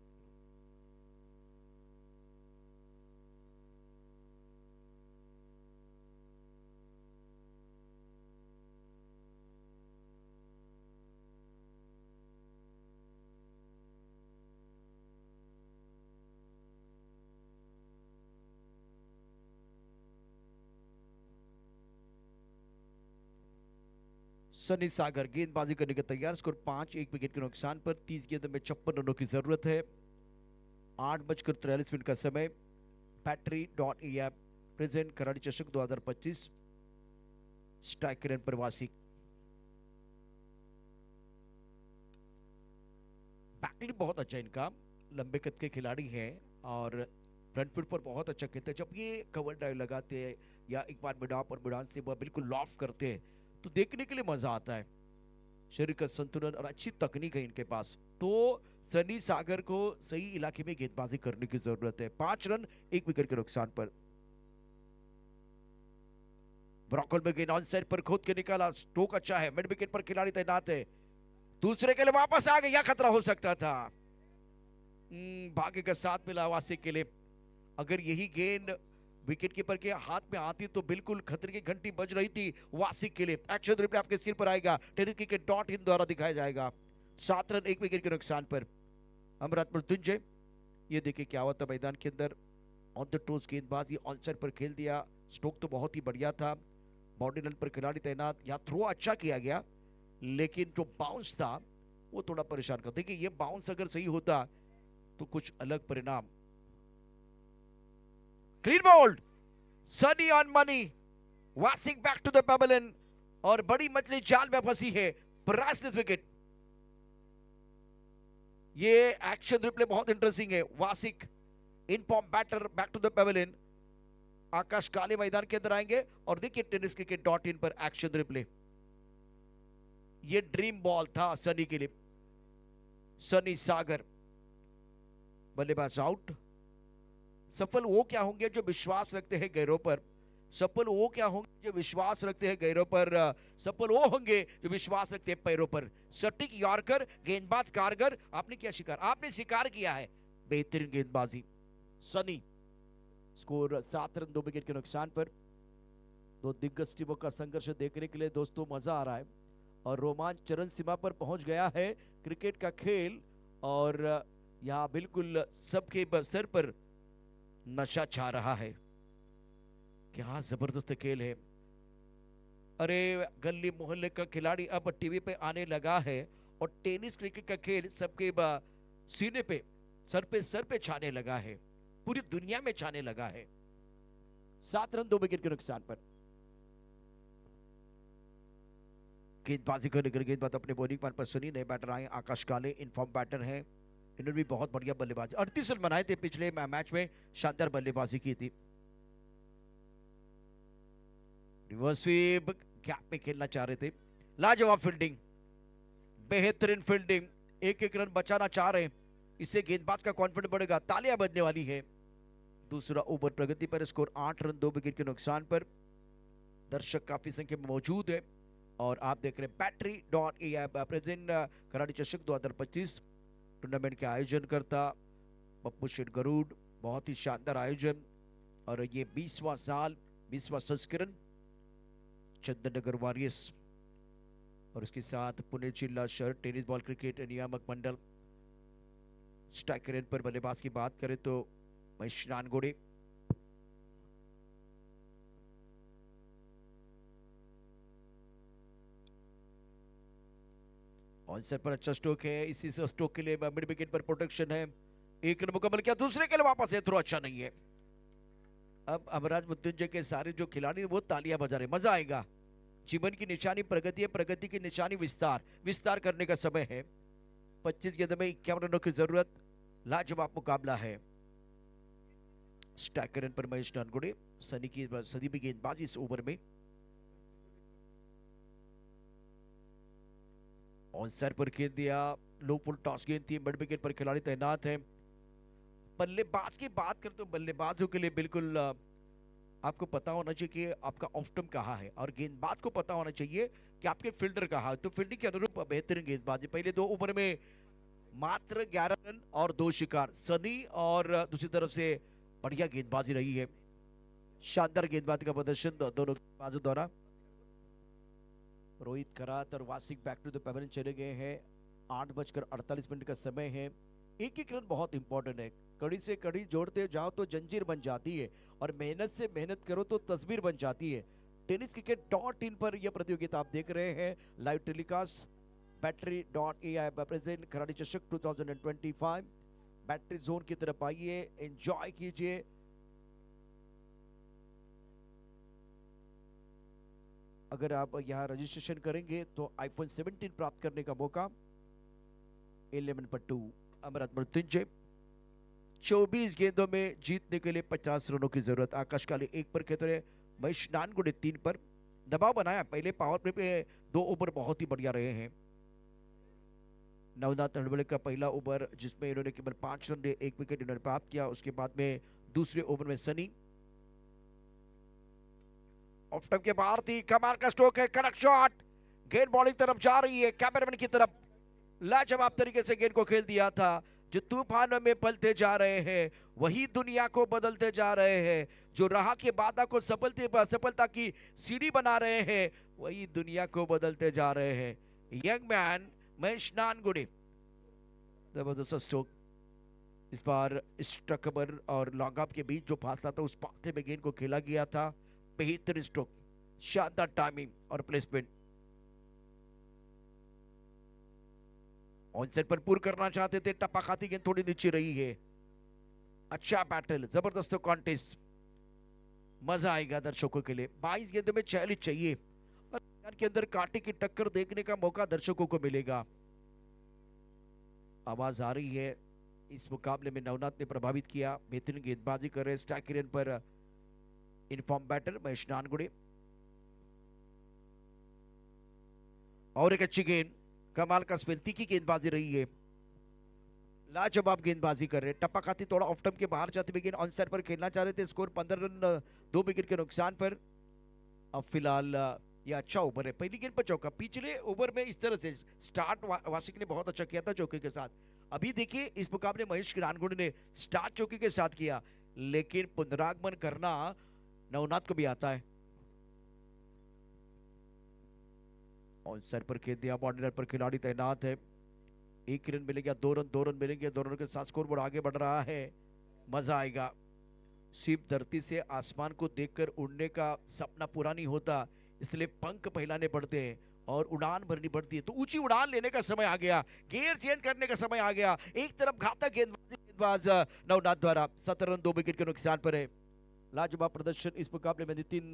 सनी सागर गेंदबाजी करने के तैयार, स्कोर 5, 1 विकेट के नुकसान पर 30 गेंदों में 56 रनों की जरूरत है। 8:43 का समय। बैटरी.ai प्रेजेंट कराड़ी चषक 2025 स्ट्राइक रन प्रवासी। बैकलिप बहुत अच्छा इनका, लंबे कद के खिलाड़ी हैं और फ्रंट फुट पर बहुत अच्छा खेलते हैं। जब ये कवर ड्राइव लगाते हैं या एक बार मिड ऑफ और मिड ऑन से वह बिल्कुल लॉफ्ट करते हैं, तो देखने के लिए मजा आता है। शरीर का संतुलन और अच्छी तकनीक है इनके पास, तो सनी सागर को सही इलाके में गेंदबाजी करने की जरूरत है। 5 रन 1 विकेट के नुकसान पर। ब्रॉकल में गेंद ऑन साइड पर खोद के निकाला, स्ट्रोक अच्छा है, मिड विकेट पर खिलाड़ी तैनात है, दूसरे के लिए वापस आ गए, यह खतरा हो सकता था। भाग्य का साथ मिला वासिक के लिए। अगर यही गेंद विकेट कीपर के हाथ में आती तो बिल्कुल खतरे की घंटी बज रही थी वासिक के लिए। एक्शन रिप्ले आपके स्क्रीन पर आएगा, टेनिस क्रिकेट .in द्वारा दिखाया जाएगा। 7 रन 1 विकेट के नुकसान पर अमराज मृत्युंजय। ये देखिए क्या हुआ था मैदान के अंदर, ऑन द टोस गेंदबाजी ऑन साइड पर खेल दिया, स्ट्रोक तो बहुत ही बढ़िया था, बाउंड्री लाइन पर खिलाड़ी तैनात, यहाँ थ्रो अच्छा किया गया, लेकिन जो बाउंस था वो थोड़ा परेशान कर। देखिए ये बाउंस अगर सही होता तो कुछ अलग परिणाम। Clean bowled, Sunny on money, Wasiq back to the pavilion, और बड़ी मछली जाल में फंसी है, प्राइसलेस विकेट। ये एक्शन रिप्ले बहुत इंटरेस्टिंग है। Wasiq in form batter back to the pavilion. Akash Kale मैदान के अंदर आएंगे और देखिए टेनिस क्रिकेट .in पर एक्शन रिप्ले। ये ड्रीम बॉल था सनी के लिए। सनी सागर बल्लेबाज आउट। सफल वो क्या होंगे जो विश्वास रखते हैं गैरों पर, सफल वो क्या होंगे जो विश्वास रखते हैं गैरों पर, सफल वो होंगे जो विश्वास रखते हैं पैरों पर। सटीक यॉर्कर, गेंदबाज कारगर। आपने क्या शिकार, आपने शिकार किया है बेहतरीन गेंदबाजी। सनी। स्कोर 7 रन 2 विकेट के नुकसान पर। दो दिग्गज टीमों का संघर्ष देखने के लिए दोस्तों मजा आ रहा है और रोमांच चरम सीमा पर पहुंच गया है क्रिकेट का खेल, और यहाँ बिल्कुल सबके सर पर नशा छा रहा है। क्या जबरदस्त खेल है। अरे गली मोहल्ले का खिलाड़ी अब टीवी पे आने लगा है और टेनिस क्रिकेट का खेल सबके सीने पे सर पे छाने लगा है, पूरी दुनिया में छाने लगा है। 7 रन 2 विकेट के नुकसान पर। गेंदबाजी को लेकर गेंदबाज अपने बॉलिंग पार पर सुनी, नए बैटर आए आकाश काले, इनफॉर्म बैटर हैं, इन्होंने भी बहुत बढ़िया बल्लेबाजी 38 रन बनाए थे पिछले मैच में, शानदार बल्लेबाजी की थी। रिवर्स स्वीप, गैप में खेलना चाह रहे थे, लाजवाब फील्डिंग, बेहतरीन फील्डिंग, एक रन बचाना चाह रहे हैं, इससे गेंदबाज का कॉन्फिडेंस बढ़ेगा, तालियां बजने वाली है। दूसरा ओवर प्रगति पर, स्कोर 8 रन 2 विकेट के नुकसान पर। दर्शक काफी संख्या में मौजूद है और आप देख रहे हैं बैटरी.ai प्रेजेंट कराड़ी चषक 2025 टूर्नामेंट के आयोजन करता पप्पू शेठ गरुड़, बहुत ही शानदार आयोजन और ये 20वां साल 20वां संस्करण चंदननगर वॉरियर्स और उसके साथ पुणे जिला शहर टेनिस बॉल क्रिकेट नियामक मंडल। स्ट्राइकर एंड पर बल्लेबाज की बात करें तो महेश नानगोड़े, ऑनसेट पर अच्छा स्ट्रोक है, इसी से स्ट्रोक के लिए मिड विकेट पर प्रोटेक्शन है, एक रन मुकम्मल किया, दूसरे के लिए वापस है, थ्रो अच्छा नहीं है। अब अमराज मृत्युंजय के सारे जो खिलाड़ी वो तालियां बजा रहे, मजा आएगा। जीवन की निशानी प्रगति है, प्रगति की निशानी विस्तार करने का समय है। 25 गेंद में 51 रनों की जरूरत, लाजवाब मुकाबला है। स्ट्राइकर रन पर महेश नानगुड़े, सनी की सदी भी गेंदबाजी इस ओवर में। ऑन सर पर खेल दिया, लो फुल टॉस गेंद थी, मिड विकेट पर खिलाड़ी तैनात है। बल्लेबाज की बात करें तो बल्लेबाजों के लिए बिल्कुल आपको पता होना चाहिए कि आपका ऑफ स्टंप कहाँ है और गेंदबाज को पता होना चाहिए कि आपके फील्डर कहाँ है, तो फील्डिंग के अनुरूप बेहतरीन गेंदबाजी। पहले 2 ओवर में मात्र 11 रन और 2 शिकार, सनी और दूसरी तरफ से बढ़िया गेंदबाजी रही है, शानदार गेंदबाजी का प्रदर्शन दोनों गेंदबाजों द्वारा। रोहित करात और वासिक बैक टू द पेवेलियन चले गए हैं, 8:48 का समय है। एक रन बहुत इंपॉर्टेंट है, कड़ी से कड़ी जोड़ते जाओ तो जंजीर बन जाती है और मेहनत से मेहनत करो तो तस्वीर बन जाती है। टेनिस क्रिकेट.in पर यह प्रतियोगिता आप देख रहे हैं, लाइव टेलीकास्ट बैटरी.ai प्रेजेंट कराड़ी चषक 2025। बैटरी जोन की तरफ आइए, एंजॉय कीजिए। अगर आप यहाँ रजिस्ट्रेशन करेंगे तो आईफोन 17 प्राप्त करने का मौका। 11 पर 2 अमृत मृत्युंजय, 24 गेंदों में जीतने के लिए 50 रनों की जरूरत। आकाश काले 1 पर खेल रहे, महेश नानगुड़े 3 पर। दबाव बनाया, पहले पावर प्ले पे 2 ओवर बहुत ही बढ़िया रहे हैं। नवनाथ नलवड़े का पहला ओवर जिसमें इन्होंने केवल 5 रन दे 1 विकेट इन्होंने प्राप्त किया। उसके बाद में दूसरे ओवर में सनी ऑफ स्टंप के बाहर थी, कमाल का स्ट्रोक है, कड़क शॉट, गेंद बॉलिंग तरफ जा रही है, कैमरामैन की तरफ लाजवाब तरीके से गेंद को खेल दिया था। जो तूफानों में पलते जा रहे हैं वही दुनिया को बदलते जा रहे हैं, जो राह के बाधा को सफलता की सीढ़ी बना रहे हैं वही दुनिया को बदलते जा रहे हैं। यंग मैन महेश नानगुड़े, जबरदस्त स्ट्रोक। इस बार स्ट्रकबर और लॉन्ग ऑफ के बीच जो फासला था उस फासले में गेंद को खेला गया था, बेहतरीन स्ट्रोक, शानदार टाइमिंग और प्लेसमेंट। ऑनसेट पर पूर्ण करना चाहते थे, टप्पा खाती गेंद थोड़ी नीचे रही है। अच्छा बैटल, जबरदस्त कॉन्टेस्ट, मजा आएगा दर्शकों के लिए। 22 गेंदों में 46 चाहिए और मैदान के अंदर कांटे की टक्कर देखने का मौका दर्शकों को मिलेगा। आवाज आ रही है, इस मुकाबले में नवनाथ ने प्रभावित किया, बेहतरीन गेंदबाजी कर रहे। स्ट्राइक रेन पर इनफॉर्म बैटर महेश नानगुड़े और एक अच्छी गेंद, कमाल का स्पिन, तीखी गेंदबाजी रही है, लाजवाब गेंदबाजी कर रहे। टप्पा खाती थोड़ा ऑफ स्टंप के बाहर जाते हुए गेंद ऑन साइड पर खेलना चाह रहे थे। स्कोर 15 रन 2 विकेट के नुकसान पर। अब फिलहाल यह अच्छा ओवर है, पहली गेंद पर चौका। पिछले ओवर में इस तरह से स्टार्ट वासिक ने बहुत अच्छा किया था चौके के साथ। अभी देखिए इस मुकाबले महेश नानगुड़े ने स्टार्ट चौके के साथ किया, लेकिन पुनरागमन करना नवनाथ को भी आता है। ऑन साइड पर खेल दिया, बॉर्डर पर खिलाड़ी तैनात है। 1 रन मिलेगा, 2 रन मिलेंगे, 2 रन के साथ स्कोर बोर्ड आगे बढ़ रहा है। मजा आएगा। सिर्फ धरती से आसमान को देखकर उड़ने का सपना पूरा नहीं होता, इसलिए पंख फैलाने पड़ते हैं और उड़ान भरनी पड़ती है। तो ऊंची उड़ान लेने का समय आ गया, गियर चेंज करने का समय आ गया। एक तरफ घातक गेंदबाज नवनाथ द्वारा 17 रन 2 विकेट के नुकसान पर है। लाजवाब प्रदर्शन इस मुकाबले में नितिन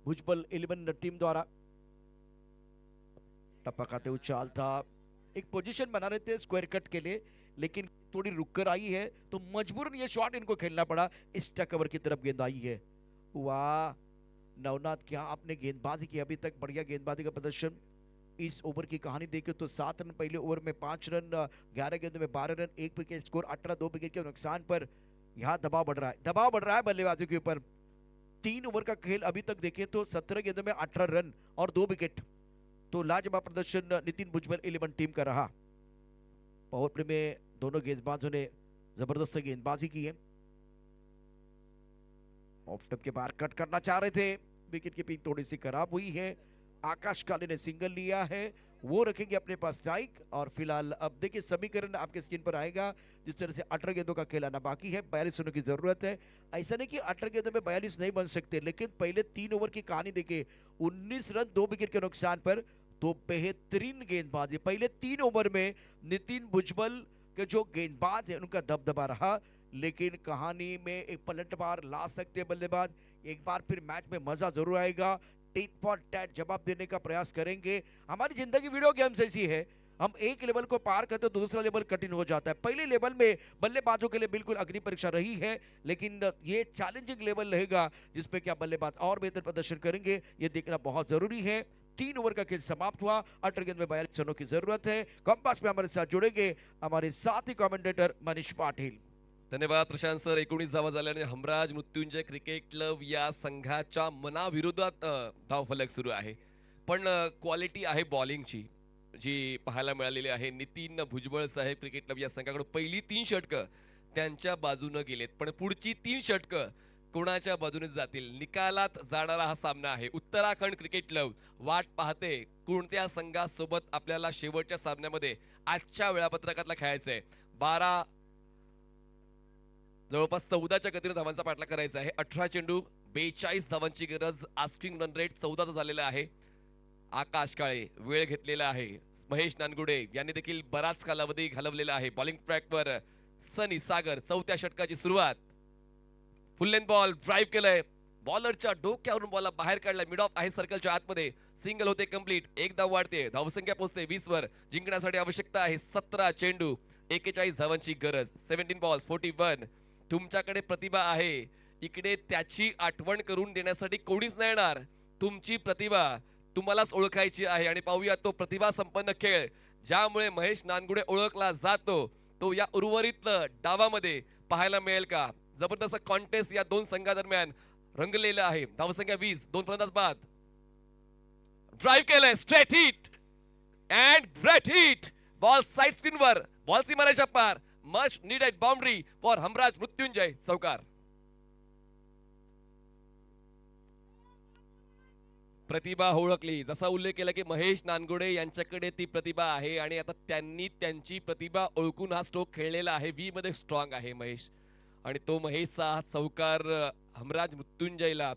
भुजबल 11 टीम द्वारा। टप्पा खाते उछाल था, एक पोजीशन बना रहे थे स्क्वायर कट के लिए, लेकिन थोड़ी रुक कर आई है तो मजबूरन ये शॉट इनको खेलना पड़ा। एक्स्ट्रा कवर की तरफ गेंद आई है। वाह नवनाथ, क्या आपने गेंदबाजी की, अभी तक बढ़िया गेंदबाजी का प्रदर्शन। इस ओवर की कहानी देखें तो 7 रन पहले ओवर में, 5 रन 11 गेंदों में 12 रन, 1 विकेट स्कोर 18 2 विकेट के नुकसान पर। यहाँ दबाव बढ़ रहा है, दबाव बढ़ रहा है बल्लेबाजों के ऊपर। 3 ओवर का खेल अभी तक देखें तो 17 गेंदों में 18 रन और 2 विकेट। तो लाजवाब प्रदर्शन नितिन भुजबल 11 टीम का रहा। पावर प्ले में दोनों गेंदबाजों ने जबरदस्त गेंदबाजी की है। ऑफ स्टंप के बाहर कट करना चाह रहे थे, विकेट कीपिंग थोड़ी सी खराब हुई है। आकाश काले ने सिंगल लिया है, वो रखेंगे अपने पास स्ट्राइक। और फिलहाल अब देखिए समीकरण आपके स्क्रीन पर आएगा। जिस तरह से 18 गेंदों का खेल आना बाकी है, 42 रनों की जरूरत है। ऐसा नहीं कि 18 गेंदों में 42 नहीं बन सकते, लेकिन पहले 3 ओवर की कहानी देखे, 19 रन 2 विकेट के नुकसान पर। तो बेहतरीन गेंदबाजी पहले 3 ओवर में नितिन भुजबल के जो गेंदबाज है उनका दबदबा रहा, लेकिन कहानी में एक पलटवार ला सकते बल्लेबाज। एक बार फिर मैच में मजा जरूर आएगा। टिट फॉर टैट जवाब देने का प्रयास करेंगे। हमारी जिंदगी वीडियो गेम्स ऐसी है, हम एक लेवल को पार करते तो दूसरा लेवल कठिन हो जाता है। पहले लेवल में बल्लेबाजों के लिए बिल्कुल अग्नि परीक्षा रही है, लेकिन ये चैलेंजिंग लेवल रहेगा जिसपे क्या बल्लेबाज और बेहतर प्रदर्शन करेंगे, ये देखना बहुत जरूरी है। 3 ओवर का खेल समाप्त हुआ, 18 गेंद में 42 रनों की जरूरत है। कंपास में हमारे साथ जुड़ेंगे हमारे साथी कमेंटेटर मनीष पाटिल। धन्यवाद प्रशांत सर. 19 धावा झाल्याने हमराज मृत्युंजय क्रिकेट क्लब या संघाच्या मनाविरोधात धावफलक सुरू आहे. पण क्वालिटी आहे बॉलिंगची जी पाहायला मिळालेली आहे. नितीन भुजबळ साहेब क्रिकेट क्लब या संघाकडून पहिली 3 षटकं त्यांच्या बाजूने गेलेत, पण पुढची 3 षटकं कोणाच्या बाजूने जातील निकालात जाणारा हा सामना आहे. उत्तराखंड क्रिकेट क्लब वाट पाहते कोणत्या संघासोबत आपल्याला शेवटच्या सामन्यामध्ये आजच्या वेळापत्रकातला खेळायचं आहे. 12 जवळपास 14च्या गतीने धावांचा पाठलाग करायचा आहे. 18 चेंडू 42 धावांची गरज. आस्किंग रन रेट 14चा झालेला आहे. आकाश काळे वेळ घेतलेला आहे. महेश नानगुडे यांनी देखील बराच कालावधी घालवलेला आहे. बॉलिंग ट्रॅकवर सनी सागर. 4थ्या षटकाची सुरुवात. फुल लेंथ बॉल ड्राइव्ह केलंय. बॉलरच्या डोक्यावरून बॉल बाहेर काढलाय. मिड ऑफ आहे सर्कलच्या आतमध्ये. सिंगल होते कंप्लीट. एक धाव वाढते. धावसंख्या पोहोचते 20 वर. जिंकण्यासाठी आवश्यकता आहे 17 चेंडू 41 धावांची गरज. 17 बॉल्स 41. तुमच्याकडे प्रतिभा आहे, इकडे त्याची आठवण करून देण्यासाठी कोणीच नाही येणार. तुमची प्रतिभा तुम्हालाच ओळखायची आहे आणि पाहूया तो प्रतिभा संपन्न खेळ ज्यामुळे महेश नानगुडे ओळखला जातो तो या उर्वरित डावामध्ये पाहायला मिळेल का. जबरदस्त कॉन्टेस्ट या दोन संघादरम्यान रंगलेला आहे. धावसंख्या 20. 2 फलंदाज बाद. ड्राइव्ह केलंय. Straight hit and great hit. Ball side स्पिनवर. बॉल सीमारेषा पार. Much needed boundary for Hamraj Mrityunjay चौकार. प्रतिभा ओळखली. जसा उल्लेख केला की महेश नानगुडे यांच्याकडे ती प्रतिभा आहे आणि आता त्यांनी त्यांची प्रतिभा ओळखून हा स्ट्रोक खेळलेला आहे. वी मध्ये स्ट्रॉंग आहे महेश आणि तो महेशचा हा चौकार हमराज मृत्युंजयला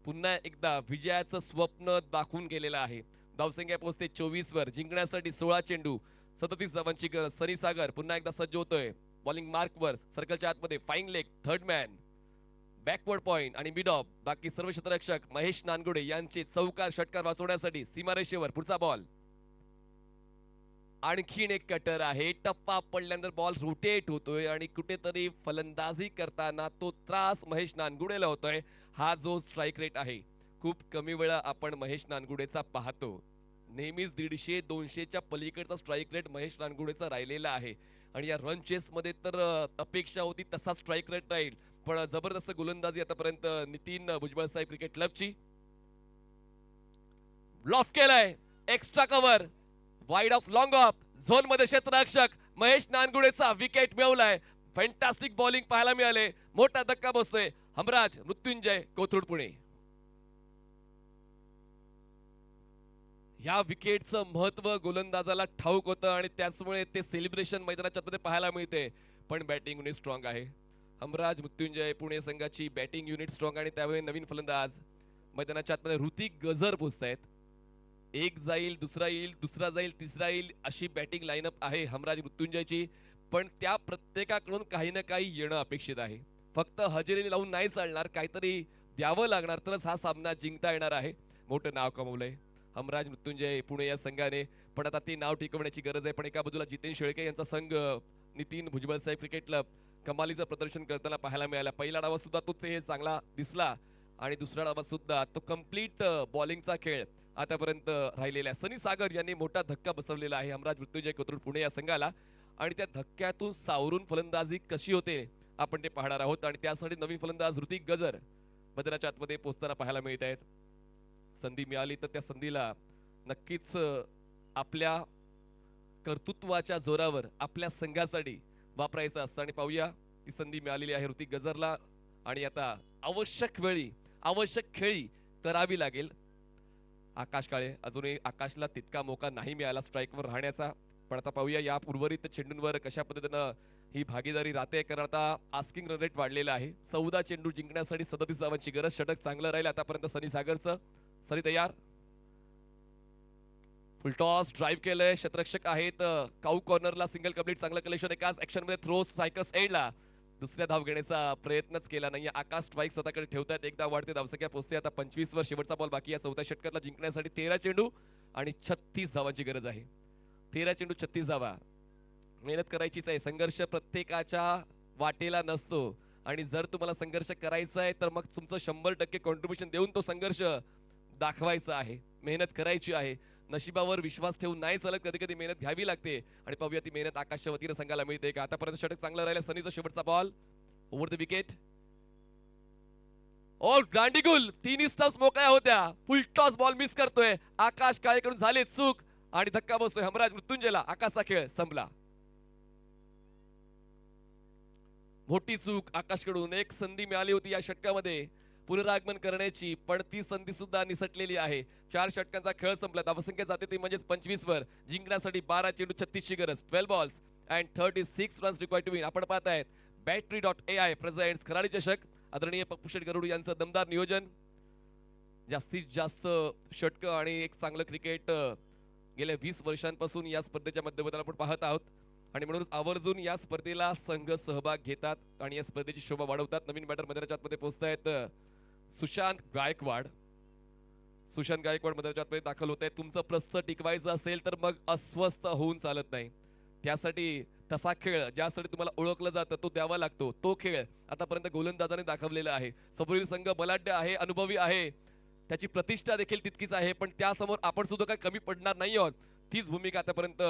पुन्हा एकदा विजयाचं स्वप्न दाखवून गेलेला आहे. धावसंख्या पोहोचते 24 वर. जिंकण्यासाठी 16 चेंडू 37 धावांची गरज. सनी सागर पुन्हा एकदा सज्ज होतोय. बॉलिंग मार्कवर सर्कलच्या आतमध्ये. Fine leg. Third man. Backward point आणि मिड ऑफ. बाकी सर्व क्षेत्ररक्षक महेश नानगुडे यांचे चौकार षटकार वाचवण्यासाठी सीमारेषेवर. पुढचा बॉल. आणखीन एक कटर आहे. टप्पा पडल्यानंतर बॉल रोटेट होतोय आणि कुठेतरी फलंदाजी करताना तो त्रास महेश नानगुडेला होतोय. हा जो स्ट्राइक रेट आहे खूप कमी वेळा आपण महेश नानगुडेचा पाहतो. नेहमीच 150-200च्या पलीकडचा स्ट्राइक रेट महेश नानगुडेचा राहिलेला आहे आणि या रन चेस मध्ये तर अपेक्षा होती तसा स्ट्राइक रेट राहील, पण जबरदस्त गोलंदाजी आतापर्यंत नितीन भुजबळ साहेब क्रिकेट क्लबची. ब्लॉक केलाय. Extra cover. Wide of long of. Zone मध्ये क्षेत्ररक्षक महेश नानगुडेचा विकेट मिळवलाय. फॅन्टास्टिक बॉलिंग पाहायला मिळाले. मोठा धक्का बसतोय. हमराज मृत्युंजय कोथरूड पुणे. या विकेटचं महत्व गोलंदाजाला ठाऊक होतं आणि त्याचमुळे ते सेलिब्रेशन मैदानाच्या मध्ये पाहायला मिळते. पण बॅटिंग युनिट स्ट्रॉंग आहे. हमराज मृत्युंजय पुणे संघाची बॅटिंग युनिट स्ट्रॉंग आणि त्यावेळी नवीन फलंदाज मैदानाच्या आतमध्ये ऋतिक गजर पोचतायत. एक जाईल, दुसरा येईल, दुसरा जाईल, तिसरा येईल, अशी बॅटिंग लाईनअप आहे हमराज मृत्युंजयची. पण त्या प्रत्येकाकडून काही ना काही येणं अपेक्षित आहे. फक्त हजेरी लावून नाही चालणार, काहीतरी द्यावं लागणार तरच हा सामना जिंकता येणार आहे. मोठं नाव कमवलंय हमराज मृत्युंजय पुणे या संघाने, पण आता ते नाव टिकवण्याची गरज आहे. पण एका बाजूला जितेन शेळके यांचा संघ नितीन भुजबळ साहेब क्रिकेट क्लब कमालीचं प्रदर्शन करताना पाहायला मिळाला. पहिला डावात सुद्धा तो ते चांगला दिसला आणि दुसऱ्या डावात सुद्धा तो कम्प्लीट बॉलिंगचा खेळ आतापर्यंत राहिलेला आहे. सनी सागर यांनी मोठा धक्का बसवलेला आहे हमराज मृत्युंजय कोथरूड पुणे या संघाला, आणि त्या धक्क्यातून सावरून फलंदाजी कशी होते आपण ते पाहणार आहोत. आणि त्यासाठी नवीन फलंदाज ऋतिक गजर मैदानाच्या आतमध्ये पोहोचताना पाहायला मिळत आहेत. संधी मिळाली तर त्या संधीला नक्कीच आपल्या कर्तृत्वाच्या जोरावर आपल्या संघासाठी वापरायचं असतं. आणि पाहूया ती संधी मिळालेली आहे ऋतिक गजरला, आणि आता आवश्यक वेळी आवश्यक खेळी करावी लागेल. आकाश काळे, अजूनही आकाशला तितका मोका नाही मिळाला स्ट्राईकवर राहण्याचा, पण आता पाहूया या उर्वरित चेंडूंवर कशा पद्धतीनं ही भागीदारी राहते. कारण आता आस्किंग रन रेट वाढलेला आहे. 14 चेंडू जिंकण्यासाठी 37 धावांची गरज. षटक चांगलं राहील आतापर्यंत सनी सागरचं. सनी तयार, फुल टॉस ड्राईव्ह केलंय, क्षेत्ररक्षक आहेत. काऊ कॉर्नरला सिंगल कंप्लीट, चांगलं कलेक्शन. एकाच ऍक्शन मध्ये थ्रो सायकल्स एंडला दुसऱ्या धाव घेण्याचा प्रयत्नच केला नाही. आकाश स्ट्राईक स्वतःकडे ठेवतात. एकदा वाढते धावसंख्या पोहोचते आता 25 वर. शेवटचा बॉल बाकी आहे चौथ्या षटकातला जिंकण्यासाठी. 13 चेंडू आणि 36 धावांची गरज आहे. 13 चेंडू 36 धावा. मेहनत करायचीच आहे. संघर्ष प्रत्येकाच्या वाटेला नसतो, आणि जर तुम्हाला संघर्ष करायचा आहे तर मग तुमचं 100% कॉन्ट्रीब्युशन देऊन तो संघर्ष दाखवायचा आहे. मेहनत करायची आहे. नशिबावर विश्वास ठेवून नाही चालत, कधी कधी मेहनत घ्यावी लागते. आणि पाहूया ती मेहनत आकाशच्या वतीनं संघाला मिळते का. आतापर्यंत षटक चांगलं राहिलं. सनीचा शेवटचा बॉल ओव्हर द विकेट. ओ गांडीगुल, 3 स्टंप्स मोकळ्या होत्या. फुल टॉस बॉल मिस करतोय. आकाश काळेकडून झाले चूक आणि धक्का बसतोय हमराज मृत्युंजयला. आकाशचा खेळ संपला. मोठी चूक आकाशकडून. एक संधी मिळाली होती या षटकामध्ये पुनरागमन करण्याची, पण ती संधी सुद्धा निसटलेली आहे. 4 षटकांचा खेळ संपला. धावसंख्या जाते ती म्हणजेच 25 वर. जिंकण्यासाठी 12 चेंडू 36 ची गरज. 12 balls and 36 runs required to win. आपण पाहतायत Battery.ai प्रेझेंट्स खराडी चषक. आदरणीय पप्पूशेठ गरुड यांचं दमदार नियोजन. जास्तीत जास्त षटकं आणि एक चांगलं क्रिकेट गेल्या 20 वर्षांपासून या स्पर्धेच्या माध्यमातून आपण पाहत आहोत, आणि म्हणूनच आवर्जून या स्पर्धेला संघ सहभाग घेतात आणि या स्पर्धेची शोभा वाढवतात. नवीन बॅटर मैदानाच्या आतमध्ये पोहोचतायत सुशांत गायकवाड. सुशांत गायकवाड मैदानाच्या आतमध्ये दाखल होत आहेत. तुमचं प्रस्थ टिकवायचं असेल तर मग अस्वस्थ होऊन चालत नाही. त्यासाठी तसा खेळ ज्यासाठी तुम्हाला ओळखलं जातं तो द्यावा लागतो. तो खेळ आतापर्यंत गोलंदाजाने दाखवलेला आहे. समोरील संघ बलाढ्य आहे, अनुभवी आहे, त्याची प्रतिष्ठा देखील तितकीच आहे, पण त्यासमोर आपण सुद्धा काही कमी पडणार नाही आहोत. तीच भूमिका आतापर्यंत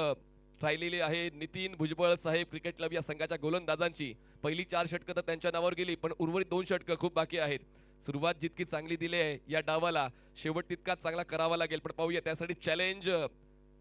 राहिलेली आहे नितीन भुजबळ साहेब क्रिकेट क्लब या संघाच्या गोलंदाजांची. पहिली 4 षटकं तर त्यांच्या नावावर गेली, पण उर्वरित 2 षटकं खूप बाकी आहेत. सुरुवात जितकी चांगली दिली आहे या डावाला, शेवट तितकाच चांगला करावा लागेल. पण पाहूया त्यासाठी चॅलेंज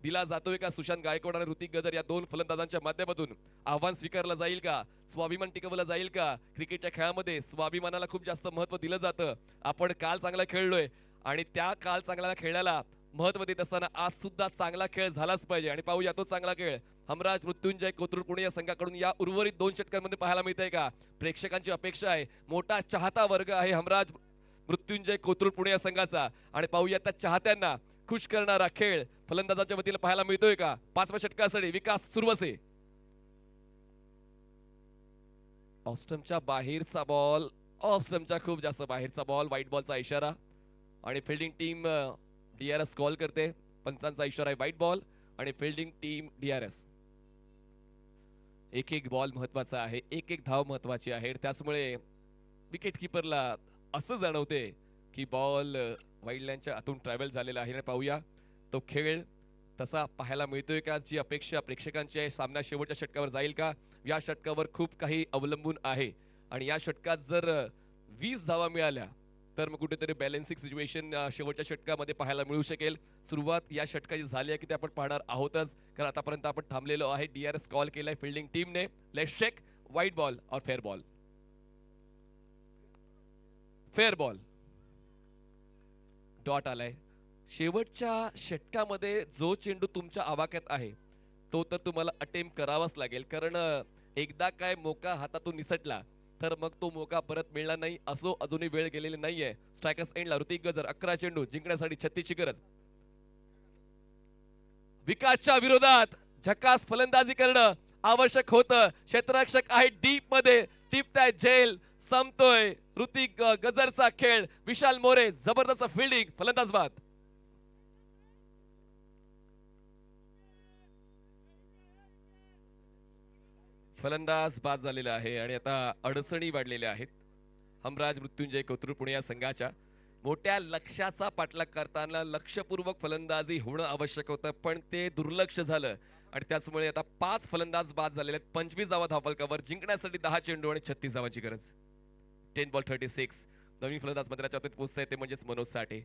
दिला जातोय का सुशांत गायकवाड आणि ऋतिक गजर या 2 फलंदाजांच्या माध्यमातून. आव्हान स्वीकारलं जाईल का, स्वाभिमान टिकवलं जाईल का. क्रिकेटच्या खेळामध्ये स्वाभिमानाला खूप जास्त महत्व दिलं जातं. आपण काल चांगला खेळलोय आणि त्या काल चांगल्या खेळाला महत्व देत असताना आज सुद्धा चांगला खेळ झालाच पाहिजे. आणि पाहूया तो चांगला खेळ हमराज मृत्युंजय कोथरूड पुणे या संघाकडून या उर्वरित 2 षटकांमध्ये पाहायला मिळतंय का. प्रेक्षकांची अपेक्षा आहे, मोठा चाहता वर्ग आहे हमराज मृत्युंजय कोथरूड पुणे या संघाचा, आणि पाहूया त्या चाहत्यांना खुश करणारा खेळ फलंदाजाच्या वतीने पाहायला मिळतोय का. 5व्या षटकासाठी विकास सुरवसे. ऑफ स्टंपच्या बाहेरचा बॉल, ऑफ स्टंपच्या खूप जास्त बाहेरचा बॉल. व्हाईट बॉलचा इशारा आणि फिल्डिंग टीम DRS कॉल करते. पंचांचा इशारा आहे व्हाईट बॉल आणि फिल्डिंग टीम DRS. एक बॉल महत्वाचा आहे, एक धाव महत्वाची आहे. त्याचमुळे विकेट किपरला असं जाणवते की बॉल वाईड लाईनच्या आतून ट्रॅव्हल झालेला आहे. आणि पाहूया तो खेळ तसा पाहायला मिळतोय का. जी अपेक्षा प्रेक्षकांची आहे, सामना शेवटच्या षटकावर जाईल का. या षटकावर खूप काही अवलंबून आहे, आणि या षटकात जर 20 धावा मिळाल्या तर मग कुठेतरी बॅलन्सिंग सिच्युएशन शेवटच्या षटकामध्ये पाहायला मिळू शकेल. सुरुवात या षटकाची झाली आहे की ते आपण पाहणार आहोतच, कारण आतापर्यंत आपण थांबलेलो आहे. DRS कॉल केलाय फिल्डिंग टीमने. लेट्स चेक व्हाईट बॉल और fair ball. Fair ball dot आलाय. शेवटच्या षटकामध्ये जो चेंडू तुमच्या आवाक्यात आहे तो तर तुम्हाला अटेम्प्ट करावाच लागेल, कारण एकदा काय मोका हातातून निसटला तर मग तो मोका परत मिळणार नाही. असो अजूनही वेळ गेलेली नाहीये. स्ट्रायकर्स एंडला ऋतिक गजर 11 चेंडू जिंकण्यासाठी 36ची गरज. विकासच्या विरोधात झकास फलंदाजी करणं आवश्यक होतं. क्षेत्ररक्षक आहे डीप मध्ये, टिपताय झेल, संपतोय ऋतिक गजरचा खेळ. विशाल मोरे जबरदस्त फिल्डिंग, फलंदाज बाद. फलंदाज बाद झालेला आहे आणि आता अडचणी वाढलेल्या आहेत हमराज मृत्युंजय कोथरूड पुणे या संघाच्या. मोठ्या लक्ष्याचा पाठलाग करताना लक्षपूर्वक फलंदाजी होणं आवश्यक होतं, पण ते दुर्लक्ष झालं आणि त्याचमुळे आता 5 फलंदाज बाद झालेले आहेत. 25 धावा धावफलकावर, जिंकण्यासाठी 10 चेंडू आणि 36 धावांची गरज. 10 बॉल 36. नवीन फलंदाज मैदानाच्या आत पोहोचताय ते म्हणजेच मनोज साठे.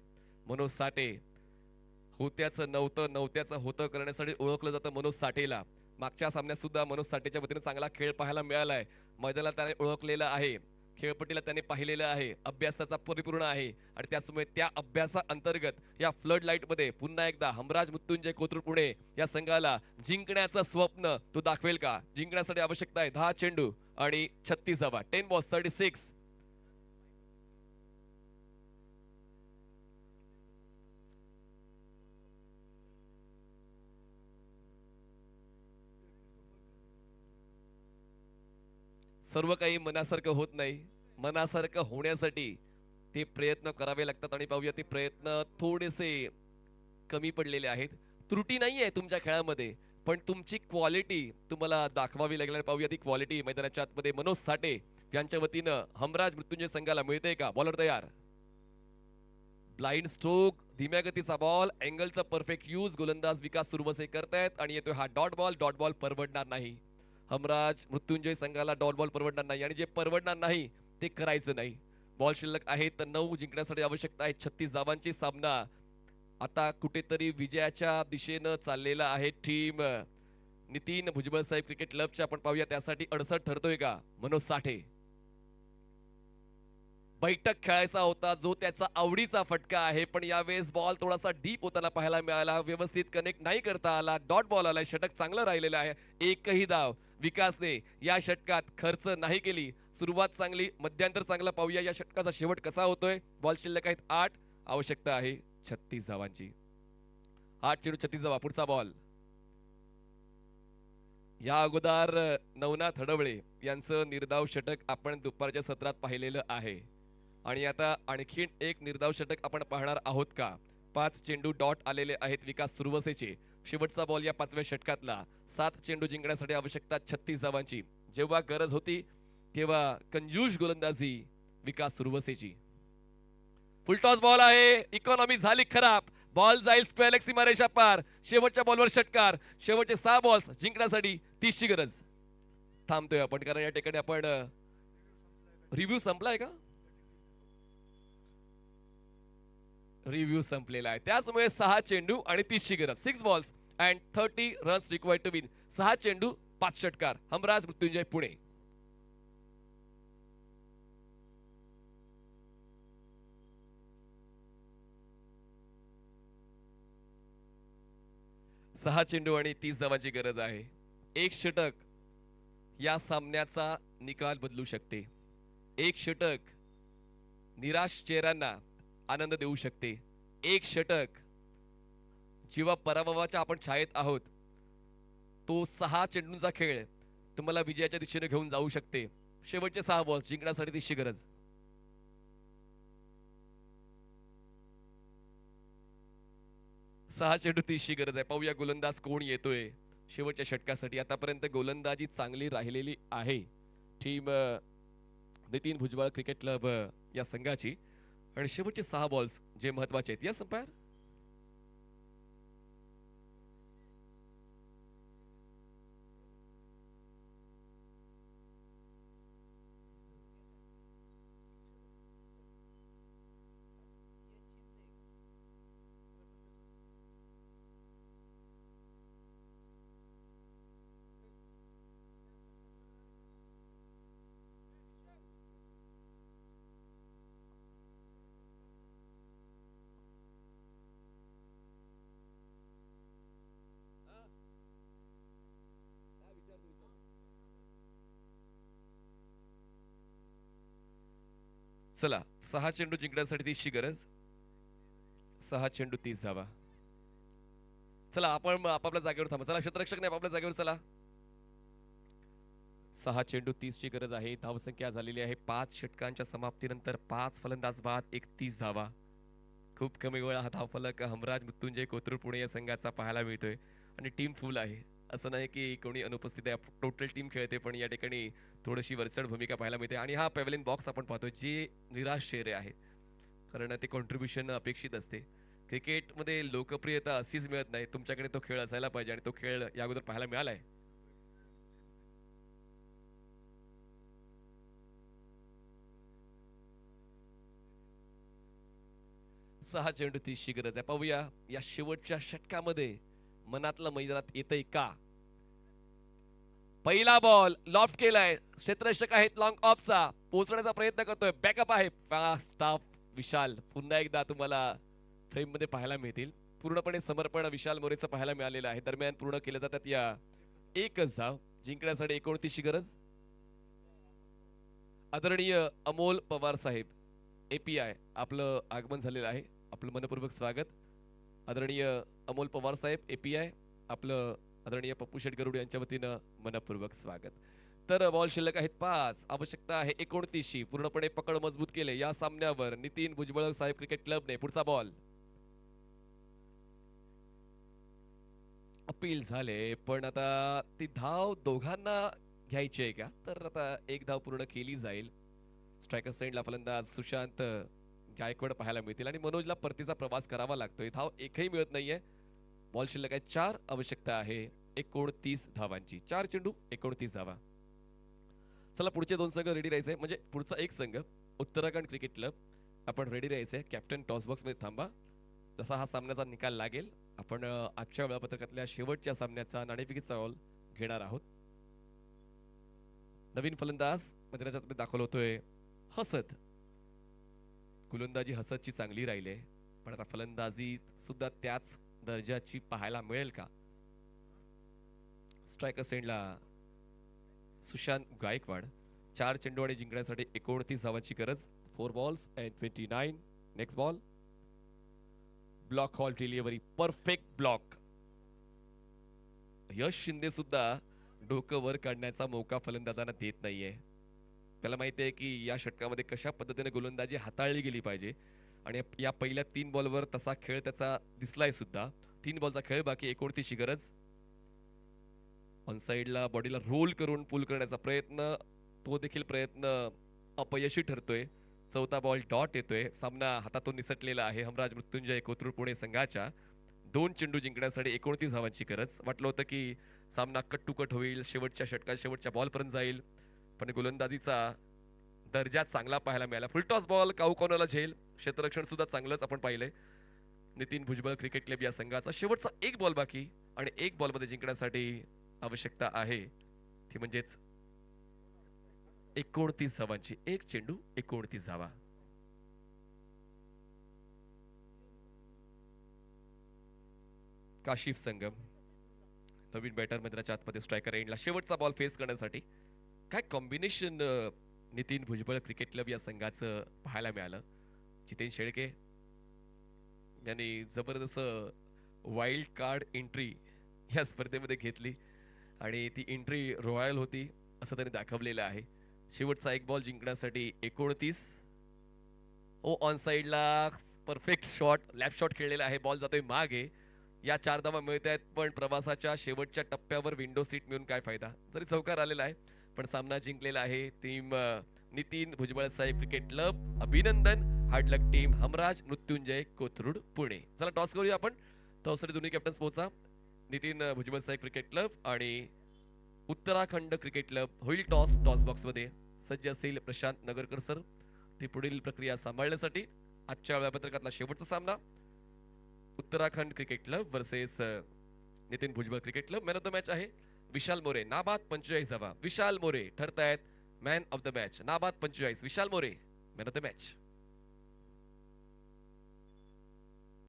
मनोज साठे होत्याचं नव्हतं, नव्हत्याचं होतं करण्यासाठी ओळखलं जातं मनोज साठेला. मागच्या सामन्यात सुद्धा मनोज साठेच्या वतीने चांगला खेळ पाहायला मिळालाय. मैदानाला त्याने ओळखलेलं आहे, खेळपट्टीला त्याने पाहिलेलं आहे, अभ्यास त्याचा परिपूर्ण आहे आणि त्याचमुळे त्या अभ्यासा अंतर्गत या फ्लड लाईट मध्ये पुन्हा एकदा हमराज मृत्युंजय कोथरूड पुणे या संघाला जिंकण्याचं स्वप्न तो दाखवेल का? जिंकण्यासाठी आवश्यकता आहे 10 चेंडू आणि 36 धावा. 10 बॉल्स 36. सर्व काही मनासारखं होत नाही. मनासारखं होण्यासाठी ते प्रयत्न करावे लागतात आणि पाहूया ते प्रयत्न थोडेसे कमी पडलेले आहेत. त्रुटी नाहीये तुमच्या खेळामध्ये, पण तुमची क्वालिटी तुम्हाला दाखवावी लागेल. पाहूया ती क्वालिटी मैदानाच्या आतमध्ये मनोज साठे यांच्या वतीनं हमराज मृत्युंजय संघाला मिळते का? बॉलर तयार. ब्लाइंड स्ट्रोक, धीम्या गतीचा बॉल, अँगलचा परफेक्ट यूज गोलंदाज विकास सुरवसे करतायत आणि येतोय हा डॉट बॉल. डॉट बॉल परवडणार नाही. हमराज मृत्युंजय संघाला डॉट बॉल परवडणार नाही आणि जे परवडणार नाही ते करायचं नाही. बॉल शिल्लक आहे तर 9, जिंकण्यासाठी आवश्यकता आहे 36 धावांची. सामना आता कुठेतरी विजयाच्या दिशेनं चाललेला आहे. टीम नितीन भुजबळ साहेब क्रिकेट क्लबच्या आपण पाहूया त्यासाठी 68 ठरतोय का? मनोज साठे. बैठक खेळायचा होता जो त्याचा आवडीचा फटका आहे, पण यावेळेस बॉल थोडासा डीप होताना पाहायला मिळाला, व्यवस्थित कनेक्ट नाही करता आला. डॉट बॉल आलाय. षटक चांगलं राहिलेलं आहे. एकही धाव विकासने या षटकात खर्च नाही केली. सुरुवात चांगली, मध्यांतर चांगला. पाहूया या षटकाचा शेवट कसा होतोय. बॉल शिल्लक आहेत 8, आवश्यकता आहे 36 धावांची. 8 चेंडू 36 धावा. पुढचा बॉल. या अगोदर नवनाथ हडवळे यांचं निर्धाव षटक आपण दुपारच्या सत्रात पाहिलेलं आहे आणि आता आणखीन एक निर्धाव षटक आपण पाहणार आहोत का? 5 चेंडू डॉट आलेले आहेत विकास सुरवसेचे. शेवटचा बॉल या 5व्या षटकातला. 7 चेंडू जिंकण्यासाठी आवश्यकता 36 धावांची. जेव्हा गरज होती तेव्हा कंजूष गोलंदाजी विकास सुरवसेची. फुलटॉस बॉल आहे. इकॉनॉमी झाली खराब. बॉल जाईल स्क्वेअर लेग सीमारेषा पार. शेवटच्या बॉलवर षटकार. शेवटचे 6 बॉल्स जिंकण्यासाठी 30ची गरज. थांबतोय आपण कारण या ठिकाणी आपण रिव्ह्यू संपलाय का? रिव्ह्यू संपलेला आहे. त्याचमुळे 6 चेंडू आणि 30ची गरज. 6 balls and 30 runs required to win. 6 चेंडू 5 षटकार. हमराज मृत्युंजय पुणे. सहा चेंडू आणि 30 धावांची गरज आहे. एक षटक या सामन्याचा निकाल बदलू शकते. एक षटक निराश चेहऱ्यांना आनंद देऊ शकते. एक षटक जेव्हा पराभवाच्या आपण छायेत आहोत तो 6 चेंडूंचा खेळ तुम्हाला विजयाच्या दिशेने घेऊन जाऊ शकते. शेवटचे 6 बॉल्स जिंकण्यासाठी 30ची गरज. सहा चेंडू 30ची गरज आहे. पाहूया गोलंदाज कोण येतोय शेवटच्या षटकासाठी. आतापर्यंत गोलंदाजी चांगली राहिलेली आहे team Nitin Bhujbal cricket club या संघाची आणि शेवटचे 6 बॉल्स जे महत्वाचे आहेत. Yes umpire. चला 6 चेंडू जिंकण्यासाठी 30ची गरज. 6 चेंडू 30 धावा. चला आपण आपापल्या जागेवर थांबा. चला क्षेत्ररक्षक नाही आपापल्या जागेवर चला. 6 चेंडू 30ची गरज आहे. धावसंख्या झालेली आहे 5 षटकांच्या समाप्तीनंतर 5 फलंदाज बाद 31 धावा. खूप कमी वेळा हा धावफलक हमराज मृत्युंजय कोथरूड पुणे या संघाचा पाहायला मिळतोय आणि टीम फुल आहे. असं नाही की कोणी अनुपस्थित आहे, टोटल टीम खेळते, पण या ठिकाणी थोडीशी वरचढ भूमिका पाहायला मिळते. आणि हा पॅव्हलियन बॉक्स आपण पाहतोय जे निराश चेहरे आहे, कारण ते कॉन्ट्रीब्युशन अपेक्षित असते. क्रिकेटमध्ये लोकप्रियता अशीच मिळत नाही, तुमच्याकडे तो खेळ असायला पाहिजे आणि तो खेळ या अगोदर पाहायला मिळालाय. सहा चेंडू 30ची गरज आहे. पाहूया या शेवटच्या षटकामध्ये मनातलं मैदानात येतंय का. पहिला बॉल लॉफ्ट केलाय, क्षेत्ररक्षक आहेत लॉंग ऑफचा, पोहोचण्याचा प्रयत्न करतोय, बॅकअप आहे, फास्ट ऑफ विशाल. पुन्हा एकदा तुम्हाला फ्रेम मध्ये पाहायला मिळतील. पूर्णपणे समर्पण विशाल मोरेचं पाहायला मिळालेलं आहे. दरम्यान पूर्ण केले जातात या एकच धाव. जिंकण्यासाठी 29ची गरज. आदरणीय अमोल पवार साहेब API आपलं आगमन झालेलं आहे, आपलं मनपूर्वक स्वागत. आदरणीय अमोल पवार साहेब API आपलं आदरणीय पप्पू शेट गरुड यांच्या वतीनं मनपूर्वक स्वागत. तर बॉल शिल्लक आहेत 5, आवश्यकता आहे 29ची. पूर्णपणे पकड मजबूत केले या सामन्यावर नितीन भुजबळ साहेब क्रिकेट क्लबने. पुढचा बॉल अपील झाले, पण आता ती धाव दोघांना घ्यायची आहे का, तर आता एक धाव पूर्ण केली जाईल. स्ट्रायकर साइडला फलंदाज सुशांत गायकवाड पाहायला मिळतील आणि मनोजला परतीचा प्रवास करावा लागतोय. धाव एकही मिळत नाहीये. बॉल शिल्लक आहे 4, आवश्यकता आहे 29 धावांची. 4 चेंडू 29 धावा. चला पुढचे 2 संघ रेडी राहायचे, म्हणजे पुढचा एक संघ उत्तराखंड क्रिकेट क्लब आपण रेडी राहायचे. कॅप्टन टॉस बॉक्स मध्ये थांबा. जसा हा सामन्याचा निकाल लागेल आपण आजच्या वेळापत्रकातल्या शेवटच्या सामन्याचा नाणेफेकीचा बॉल घेणार आहोत. नवीन फलंदाज मध्ये त्याच्यात दाखल होतोय हसद. गोलंदाजी हसदची चांगली राहिली आहे, पण आता फलंदाजी सुद्धा त्याच दर्जाची पाहायला मिळेल का. स्ट्रायकर सेंडला सुशांत गायकवाड. 4 चेंडू आणि जिंकण्यासाठी 29 धावांची गरज. 4 balls and 29. Next ball block hole delivery, perfect block. Yash Shinde सुद्धा डोकं वर काढण्याचा मौका फलंदाजांना देत नाहीये. त्याला माहिती आहे की या षटकामध्ये कशा पद्धतीने गोलंदाजी हाताळली गेली पाहिजे आणि या पहिल्या 3 बॉलवर तसा खेळ त्याचा दिसलाय सुद्धा. 3 बॉलचा खेळ बाकी. 29ची गरज. ऑन साइडला बॉडीला रोल करून पुल करण्याचा प्रयत्न, तो देखील प्रयत्न अपयशी ठरतोय. 4था बॉल डॉट येतोय. सामना हातातून निसटलेला आहे हमराज मृत्युंजय कोथरूड पुणे संघाच्या. 2 चेंडू जिंकण्यासाठी 29 धावांची गरज. वाटलं होतं की सामना कट टू कट होईल, शेवटच्या षटकात शेवटच्या बॉलपर्यंत जाईल, पण गोलंदाजीचा दर्जा चांगला पाहायला मिळाला. फुलटॉस बॉल, काऊ कॉर्नरला झेल. क्षेत्ररक्षण सुद्धा चांगलंच आपण पाहिलंय. नितीन भुजबळ क्रिकेट क्लब या संघाचा शेवटचा 1 बॉल बाकी आणि 1 बॉलमध्ये जिंकण्यासाठी आवश्यकता आहे ती म्हणजेच 29 धावांची. 1 चेंडू 29 धावा. काशिफ संगम नवीन बॅटर मैदानाच्या आतमध्ये स्ट्रायकर एंडला शेवटचा बॉल फेस करण्यासाठी. काय combination Nitin Bhujbal cricket club या संघाचं पाहायला मिळालं. जितेन शेळके यांनी जबरदस्त वाईल्ड कार्ड एंट्री या स्पर्धेमध्ये घेतली आणि ती एंट्री रॉयल होती असं त्यांनी दाखवलेलं आहे. शेवटचा 1 बॉल जिंकण्यासाठी 29. ओ ऑन साइडला परफेक्ट शॉट, लॅप शॉट खेळलेला आहे. बॉल जातोय मागे. या 4 धावा मिळत आहेत, पण प्रवासाच्या शेवटच्या टप्प्यावर विंडो सीट मिळून काय फायदा. जरी चौकार आलेला आहे पण सामना जिंकलेला आहे टीम नितीन भुजबळ साहेब क्रिकेट क्लब. अभिनंदन. हार्ड लक टीम हमराज मृत्युंजय कोथरूड पुणे. चला टॉस करूया आपण. टॉससाठी दोन्ही कॅप्टन्स पोहोचा. नितीन भुजबळ साहेब क्रिकेट क्लब आणि उत्तराखंड क्रिकेट क्लब होईल टॉस. टॉस बॉक्स मध्ये सज्ज असतील प्रशांत नगरकर सर ती पुढील प्रक्रिया सांभाळण्यासाठी. आजच्या वेळापत्रकातला शेवटचा सामना Uttarakhand cricket club versus Nitin Bhujbal cricket club. Man of the match आहे विशाल मोरे. नाबाद 45 धावा. विशाल मोरे ठरतायत मॅन ऑफ द मॅच. नाबाद 45. Vishal More man of the match.